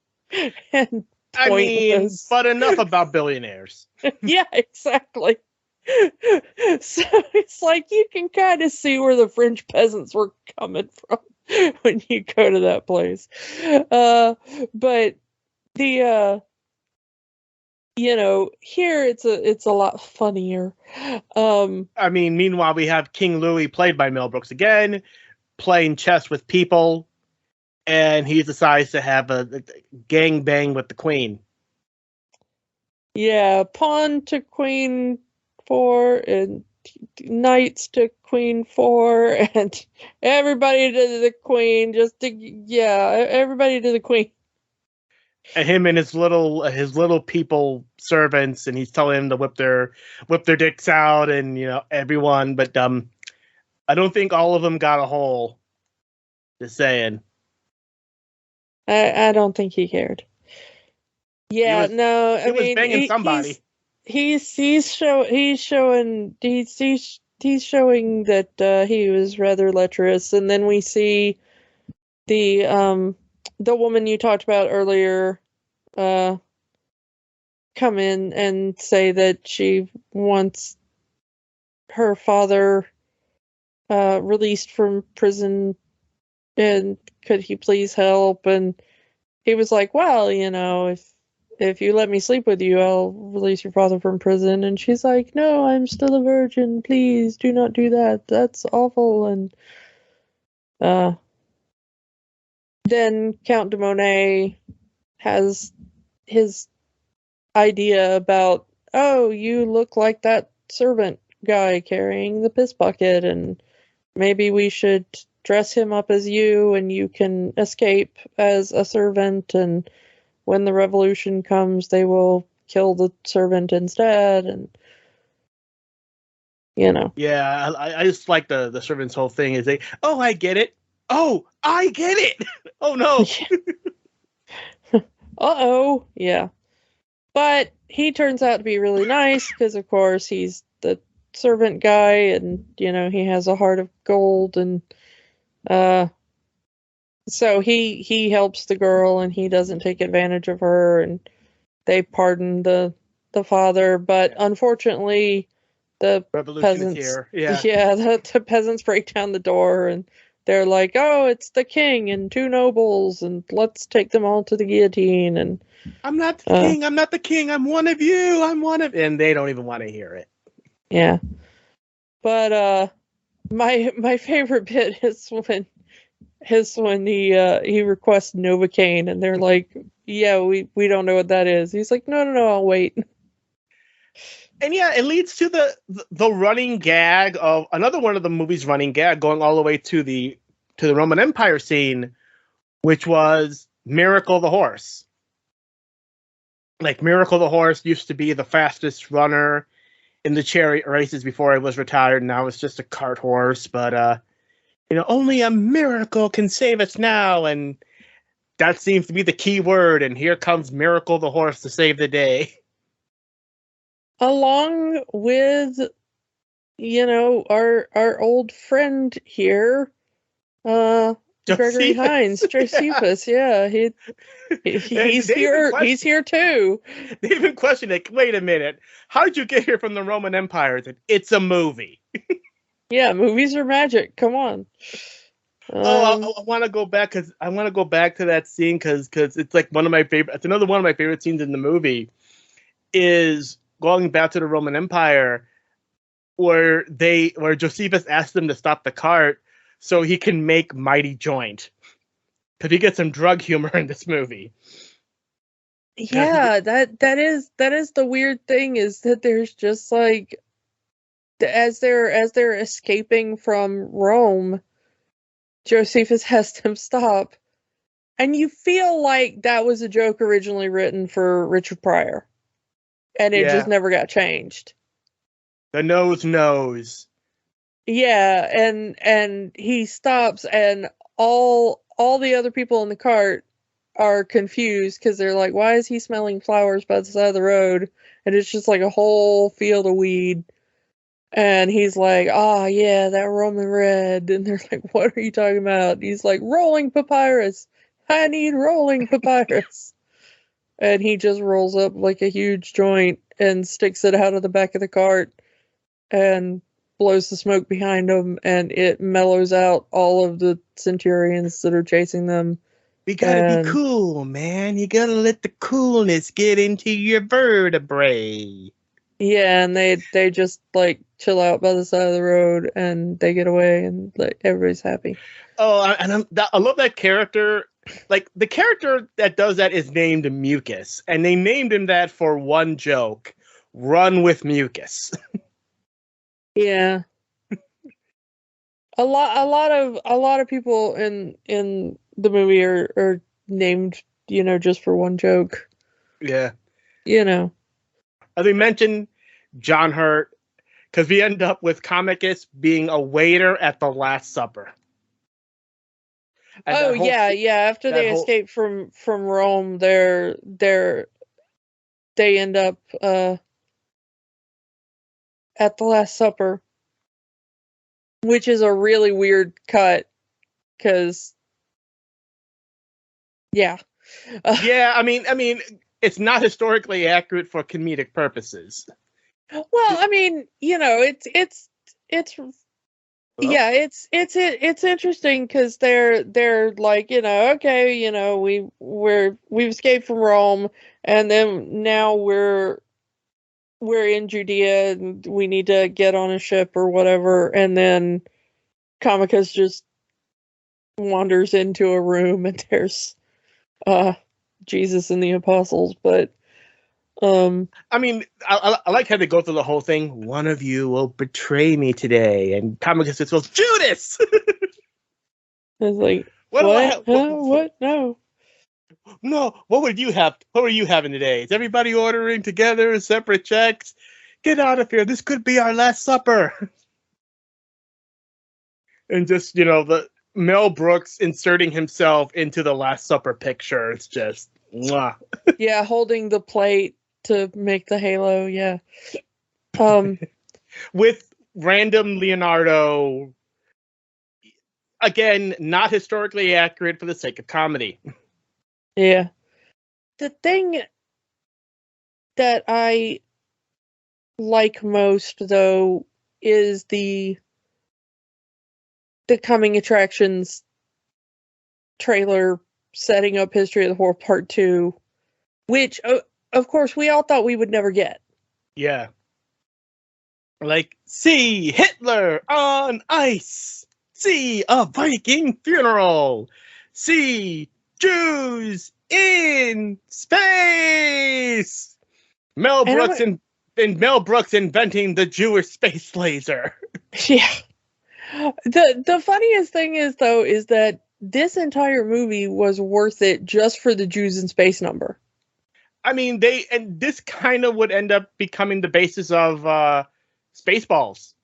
and pointless. I mean, but enough about billionaires. Yeah, exactly. So it's like you can kind of see where the French peasants were coming from when you go to that place. But the here it's a lot funnier. I mean, meanwhile, we have King Louis, played by Mel Brooks again, playing chess with people, and he decides to have a gang bang with the queen. Yeah, pawn to queen 4 and knights to queen 4 and everybody to the queen. Everybody to the queen. And him and his little people servants, and he's telling them to whip their dicks out, and everyone. But I don't think all of them got a hole. Just saying. I don't think he cared. Yeah, no. He was banging somebody. He's showing that he was rather lecherous, and then we see the woman you talked about earlier come in and say that she wants her father released from prison, and could he please help? And he was like, well, if you let me sleep with you, I'll release your father from prison. And she's like, no, I'm still a virgin. Please do not do that. That's awful. And then Count de Monet has his idea about, oh, you look like that servant guy carrying the piss bucket, and maybe we should dress him up as you, and you can escape as a servant, and when the revolution comes, they will kill the servant instead, and Yeah, I just like the servant's whole thing is oh, I get it. Oh, I get it. Oh no. Uh-oh. Yeah. But he turns out to be really nice because, of course, he's the servant guy, and he has a heart of gold, and so he helps the girl, and he doesn't take advantage of her, and they pardon the father. But unfortunately, the peasants here. The peasants break down the door, and they're like, oh, it's the king and 2 nobles, and let's take them all to the guillotine. And I'm not the king. I'm not the king. I'm one of you. And they don't even want to hear it. Yeah. But my favorite bit is when he requests Novocaine, and they're like, yeah, we don't know what that is. He's like, no, I'll wait. And yeah, it leads to the running gag of another one of the movie's running gag, going all the way to the to the Roman Empire scene, which was Miracle the horse. Like, Miracle the horse used to be the fastest runner in the chariot races before he was retired. Now it's just a cart horse, but only a miracle can save us now, and that seems to be the key word. And here comes Miracle the horse to save the day. Along with, our old friend here, Gregory Hines, Josephus. Yeah, he's here. He's here too. They even questioned it. Wait a minute, how did you get here from the Roman Empire? It's a movie. Yeah, movies are magic. Come on. I want to go back to that scene because it's like one of my favorite. It's another one of my favorite scenes in the movie. Is going back to the Roman Empire, where Josephus asked them to stop the cart so he can make Mighty Joint, because he gets some drug humor in this movie. Yeah, that is the weird thing, is that there's just like, as they're escaping from Rome, Josephus has them stop, and you feel like that was a joke originally written for Richard Pryor, and it just never got changed. The nose knows. Yeah, and he stops, and all the other people in the cart are confused because they're like, why is he smelling flowers by the side of the road? And it's just like a whole field of weed. And he's like, yeah, that Roman red. And they're like, what are you talking about? And he's like, rolling papyrus. I need rolling papyrus. And he just rolls up like a huge joint and sticks it out of the back of the cart and blows the smoke behind him, and it mellows out all of the centurions that are chasing them. We gotta be cool, man. You gotta let the coolness get into your vertebrae. Yeah, and they just like chill out by the side of the road, and they get away, and like everybody's happy. Oh, and I love that character. Like, the character that does that is named Mucus, and they named him that for one joke: "Run with Mucus." Yeah. A lot of people in the movie are named, just for one joke. Yeah. They mentioned John Hurt, because we end up with Comicus being a waiter at the Last Supper. And after they escape from Rome, they end up at the Last Supper, which is a really weird cut, because I mean, it's not historically accurate for comedic purposes. Well, I mean, it's it's interesting, because they're like, okay, we've escaped from Rome, and then now we're in Judea, and we need to get on a ship or whatever, and then Comicus just wanders into a room, and there's Jesus and the apostles. But I mean, I like how they go through the whole thing. One of you will betray me today, and Comicus just goes, Judas. It's like, what? What? No. No, what would you have? What were you having today? Is everybody ordering together, separate checks? Get out of here. This could be our last supper. And just, the Mel Brooks inserting himself into the Last Supper picture. It's just, mwah. Yeah, holding the plate to make the halo, yeah. With random Leonardo. Again, not historically accurate for the sake of comedy. Yeah. The thing that I like most, though, is the coming attractions trailer setting up History of the Horror Part 2, which, of course, we all thought we would never get. Yeah. Like, see Hitler on ice. See a Viking funeral. See Jews in space. Mel Brooks inventing the Jewish space laser. Yeah. The funniest thing is that this entire movie was worth it just for the Jews in Space number. I mean, this kind of would end up becoming the basis of Spaceballs.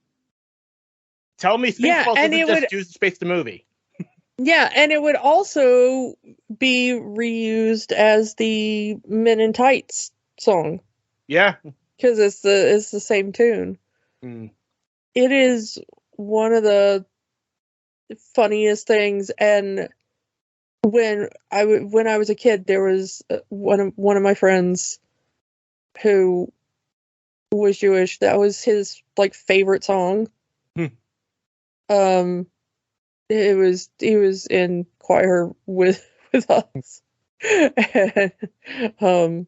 Tell me Spaceballs isn't just Jews in Space the movie. Yeah, and it would also be reused as the Men in Tights song. Yeah. Because it's the same tune. Mm. It is one of the funniest things, and when I was a kid, there was one of my friends who was Jewish. That was his favorite song. He was in choir with us, and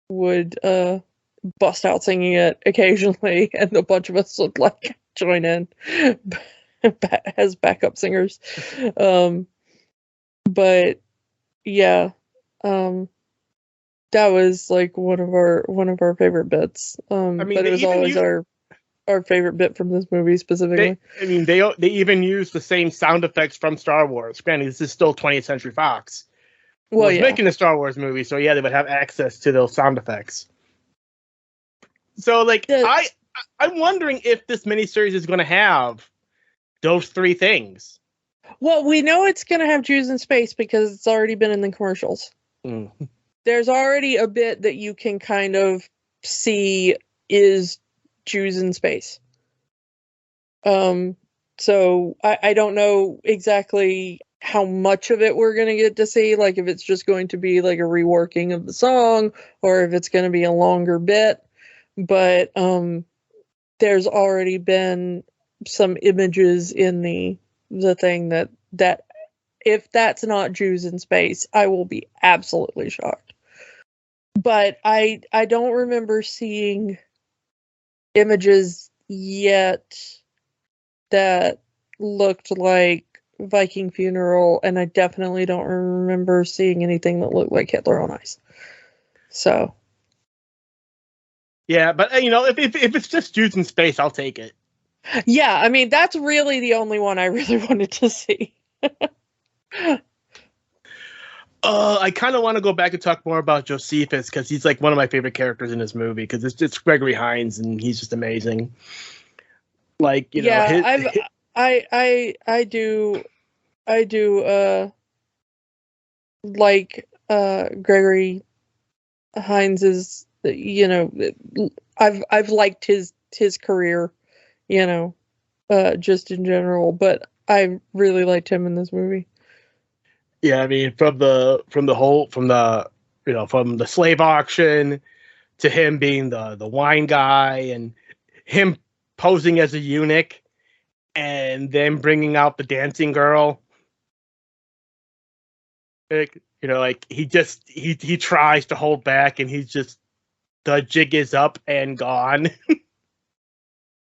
would bust out singing it occasionally, and a bunch of us would join in as backup singers. But yeah, that was one of our favorite bits. But it was always our favorite bit from this movie specifically. They even use the same sound effects from Star Wars. Granted, this is still 20th Century Fox. Was making a Star Wars movie, so yeah, they would have access to those sound effects. So, I'm wondering if this miniseries is going to have those three things. Well, we know it's going to have Jews in Space because it's already been in the commercials. Mm. There's already a bit that you can kind of see is Jews in Space. So I don't know exactly how much of it we're going to get to see, if it's just going to be a reworking of the song, or if it's going to be a longer bit. But there's already been some images in the thing that if that's not Jews in Space, I will be absolutely shocked. But I don't remember seeing images yet that looked like Viking Funeral, and I definitely don't remember seeing anything that looked like Hitler on Ice. So yeah, but if it's just Jews in Space, I'll take it. Yeah, I mean, that's really the only one I really wanted to see. I kind of want to go back and talk more about Josephus, because he's one of my favorite characters in this movie, because it's Gregory Hines, and he's just amazing. I do like Gregory Hines is, I've liked his career, just in general, but I really liked him in this movie. Yeah, I mean, from the slave auction to him being the wine guy, and him posing as a eunuch, and then bringing out the dancing girl. He tries to hold back, and he's just, the jig is up and gone.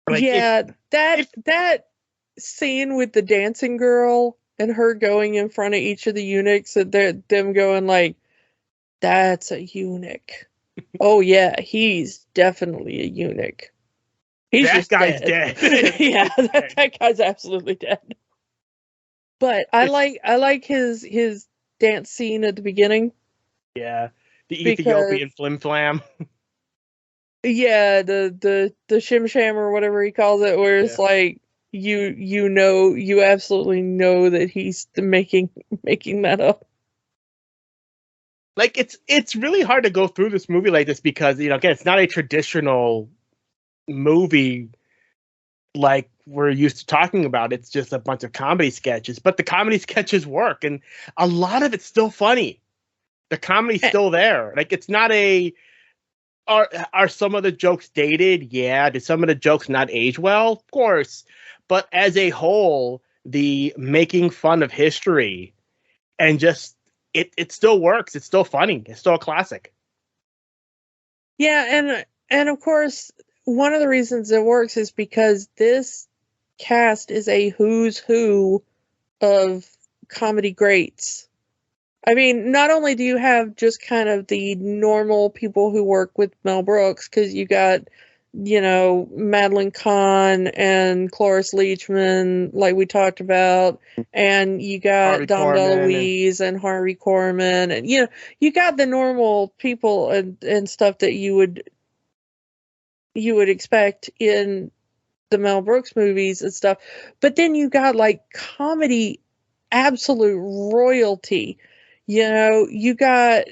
That scene with the dancing girl and her going in front of each of the eunuchs, and them going that's a eunuch. Oh yeah, he's definitely a eunuch. That guy's dead. Yeah, that guy's absolutely dead. But I like his dance scene at the beginning. Yeah, the Ethiopian flim flam. Yeah, the shim sham or whatever he calls it, where it's you absolutely know that he's making that up. It's really hard to go through this movie like this, because again, it's not a traditional movie like we're used to talking about. It's just a bunch of comedy sketches, but the comedy sketches work, and a lot of it's still funny. The comedy's still there. It's not are some of the jokes dated? Yeah. Did some of the jokes not age well? Of course. But as a whole, the making fun of history and just it still works. It's still funny. It's still a classic. Yeah, and of course, one of the reasons it works is because this cast is a who's who of comedy greats. I mean, not only do you have just kind of the normal people who work with Mel Brooks, because you got Madeline Kahn and Cloris Leachman, like we talked about, and you got Harvey Dom Korman DeLuise and Harvey Korman, and you got the normal people and stuff that you would expect in the Mel Brooks movies and stuff. But then you got like comedy absolute royalty. You got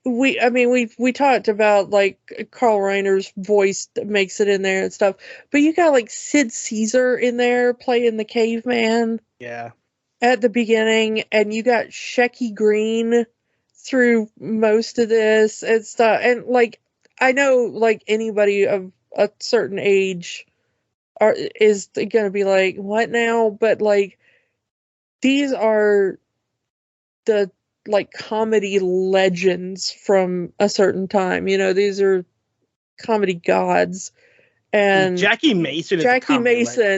we talked about like Carl Reiner's voice that makes it in there and stuff, but you got like Sid Caesar in there playing the caveman. Yeah. At the beginning, and you got Shecky Green through most of this and stuff. And like, I know like anybody of a certain age is going to be like, what now? But like, these are the like comedy legends from a certain time. These are comedy gods. And Jackie Mason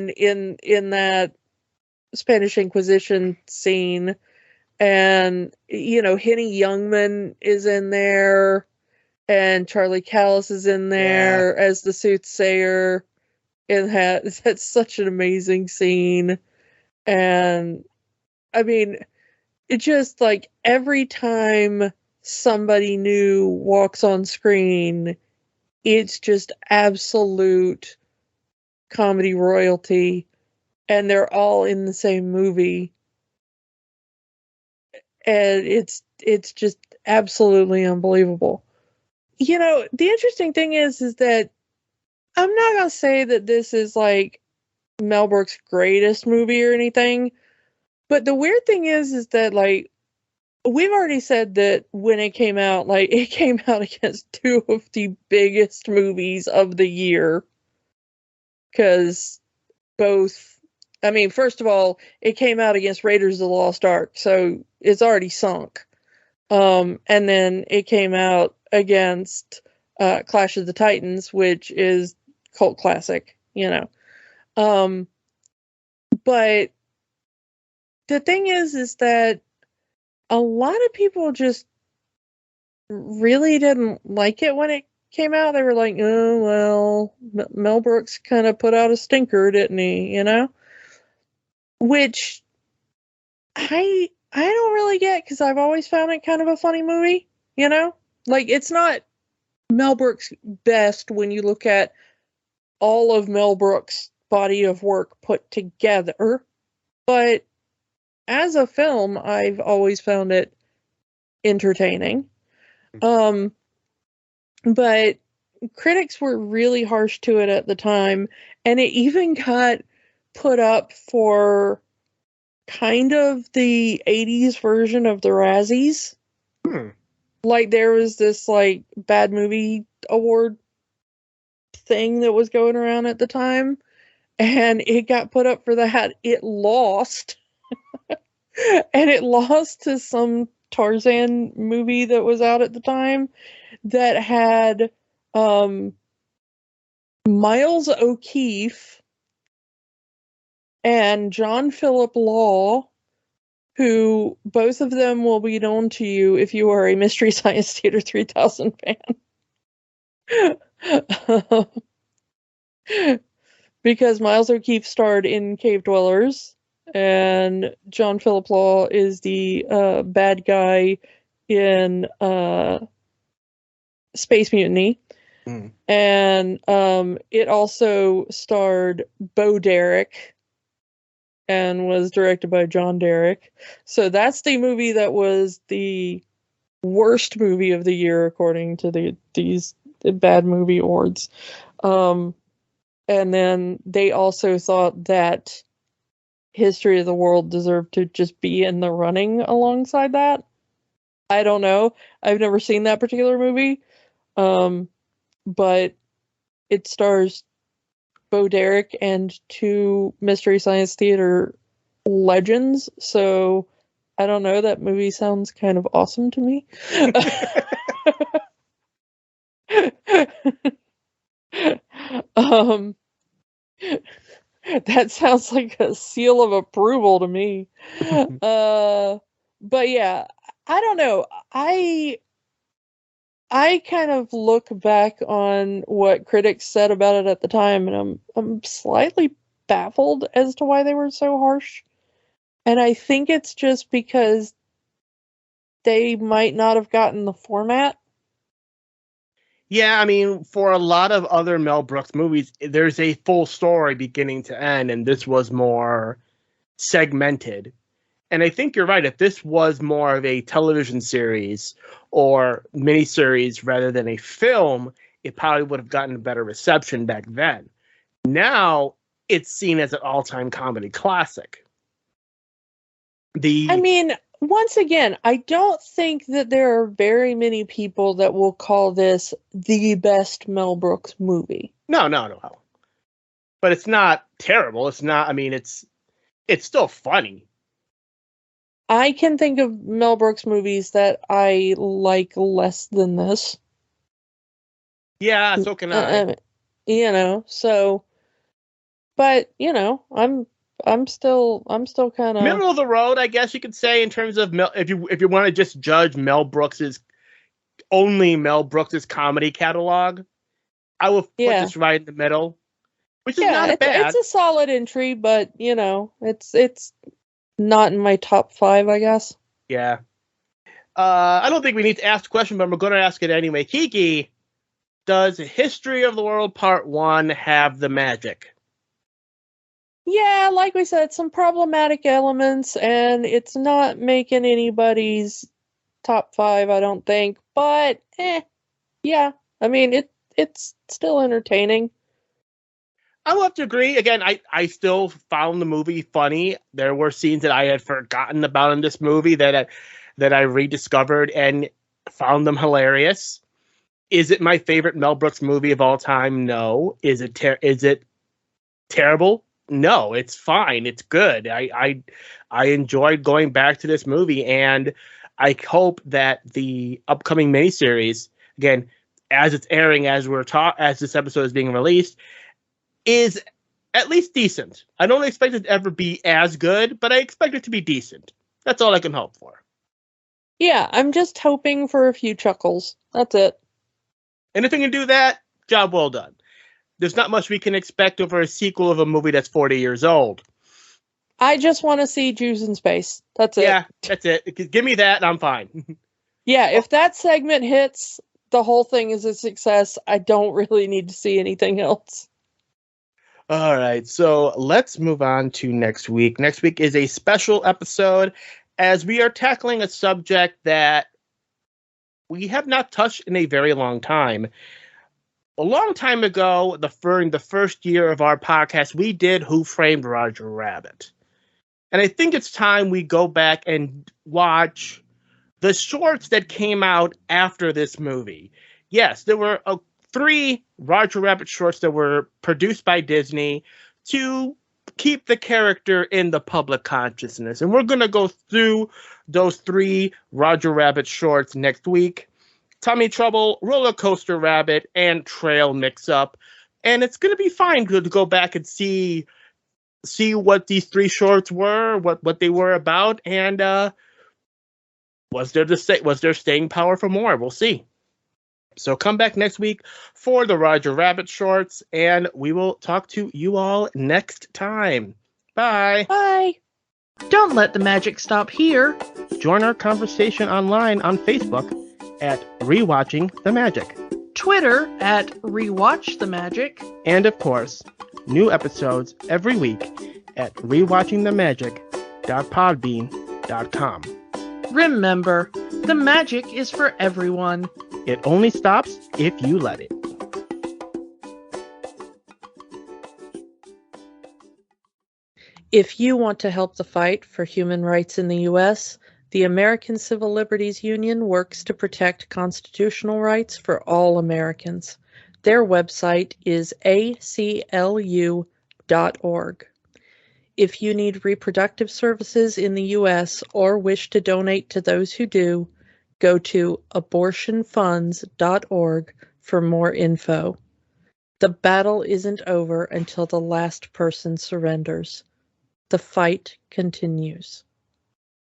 in that Spanish Inquisition scene, and Henny Youngman is in there, and Charlie Callis is in there as the soothsayer, and that's such an amazing scene. And I mean, it just like every time somebody new walks on screen, it's just absolute comedy royalty, and they're all in the same movie, and it's just absolutely unbelievable. The interesting thing is that I'm not gonna say that this is like Mel Brooks' greatest movie or anything, but the weird thing is that like we've already said that when it came out, like it came out against two of the biggest movies of the year, because first of all, it came out against Raiders of the Lost Ark, so it's already sunk. And then it came out against Clash of the Titans, which is cult classic, But the thing is that a lot of people just really didn't like it when it came out. They were like, oh, well, Mel Brooks kind of put out a stinker, didn't he, Which I don't really get, because I've always found it kind of a funny movie, Like, it's not Mel Brooks' best when you look at all of Mel Brooks' body of work put together, but as a film, I've always found it entertaining. But critics were really harsh to it at the time, and it even got put up for kind of the 80s version of the Razzies. Like, there was this like bad movie award thing that was going around at the time, and it got put up for that. It lost. And it lost to some Tarzan movie that was out at the time that had Miles O'Keefe and John Philip Law, who both of them will be known to you if you are a Mystery Science Theater 3000 fan. Because Miles O'Keefe starred in Cave Dwellers, and John Philip Law is the bad guy in Space Mutiny. And it also starred Bo Derek and was directed by John Derek. So that's the movie that was the worst movie of the year according to these bad movie awards. And then they also thought that History of the World deserved to just be in the running alongside that. I don't know. I've never seen that particular movie. But it stars Bo Derek and two Mystery Science Theater legends. So I don't know. That movie sounds kind of awesome to me. That sounds like a seal of approval to me. But yeah, I don't know. I kind of look back on what critics said about it at the time, and I'm slightly baffled as to why they were so harsh. And I think it's just because they might not have gotten the format. Yeah, I mean, for a lot of other Mel Brooks movies, there's a full story beginning to end, and this was more segmented. And I think you're right. If this was more of a television series or miniseries rather than a film, it probably would have gotten a better reception back then. Now it's seen as an all-time comedy classic. I mean, once again, I don't think that there are very many people that will call this the best Mel Brooks movie. No. But it's not terrible. It's not, I mean, it's still funny. I can think of Mel Brooks movies that I like less than this. Yeah, so can I. But I'm still kind of middle of the road, I guess you could say, in terms of if you want to just judge Mel Brooks's comedy catalog, I will put this right in the middle, which is not bad. It's a solid entry, but it's not in my top 5, I guess. Yeah. I don't think we need to ask the question, but we're going to ask it anyway. Kiki, does History of the World Part 1 have the magic? Yeah, like we said, some problematic elements, and it's not making anybody's top 5, I don't think. But, yeah. I mean, it's still entertaining. I will have to agree. Again, I still found the movie funny. There were scenes that I had forgotten about in this movie that I rediscovered and found them hilarious. Is it my favorite Mel Brooks movie of all time? No. Is it terrible? No, it's fine. It's good. I enjoyed going back to this movie, and I hope that the upcoming miniseries, again, as it's airing, as this episode is being released, is at least decent. I don't expect it to ever be as good, but I expect it to be decent. That's all I can hope for. Yeah, I'm just hoping for a few chuckles. That's it. And if we can do that, job well done. There's not much we can expect over a sequel of a movie that's 40 years old. I just want to see Jews in space. That's it. Yeah, that's it. Give me that and I'm fine. Yeah, if that segment hits, the whole thing is a success. I don't really need to see anything else. All right, so let's move on to next week. Next week is a special episode as we are tackling a subject that we have not touched in a very long time. A long time ago, in the first year of our podcast, we did Who Framed Roger Rabbit. And I think it's time we go back and watch the shorts that came out after this movie. Yes, there were 3 Roger Rabbit shorts that were produced by Disney to keep the character in the public consciousness. And we're going to go through those 3 Roger Rabbit shorts next week. Tummy Trouble, Roller Coaster Rabbit, and Trail Mix-Up. And it's going to be fine to go back and see what these 3 shorts were, what they were about, and was there staying power for more? We'll see. So come back next week for the Roger Rabbit shorts, and we will talk to you all next time. Bye. Bye. Don't let the magic stop here. Join our conversation online on Facebook at Rewatching the Magic. Twitter at Rewatch the Magic. And of course, new episodes every week at rewatchingthemagic.podbean.com. Remember, the magic is for everyone. It only stops if you let it. If you want to help the fight for human rights in the U.S., the American Civil Liberties Union works to protect constitutional rights for all Americans. Their website is aclu.org. If you need reproductive services in the U.S. or wish to donate to those who do, go to abortionfunds.org for more info. The battle isn't over until the last person surrenders. The fight continues.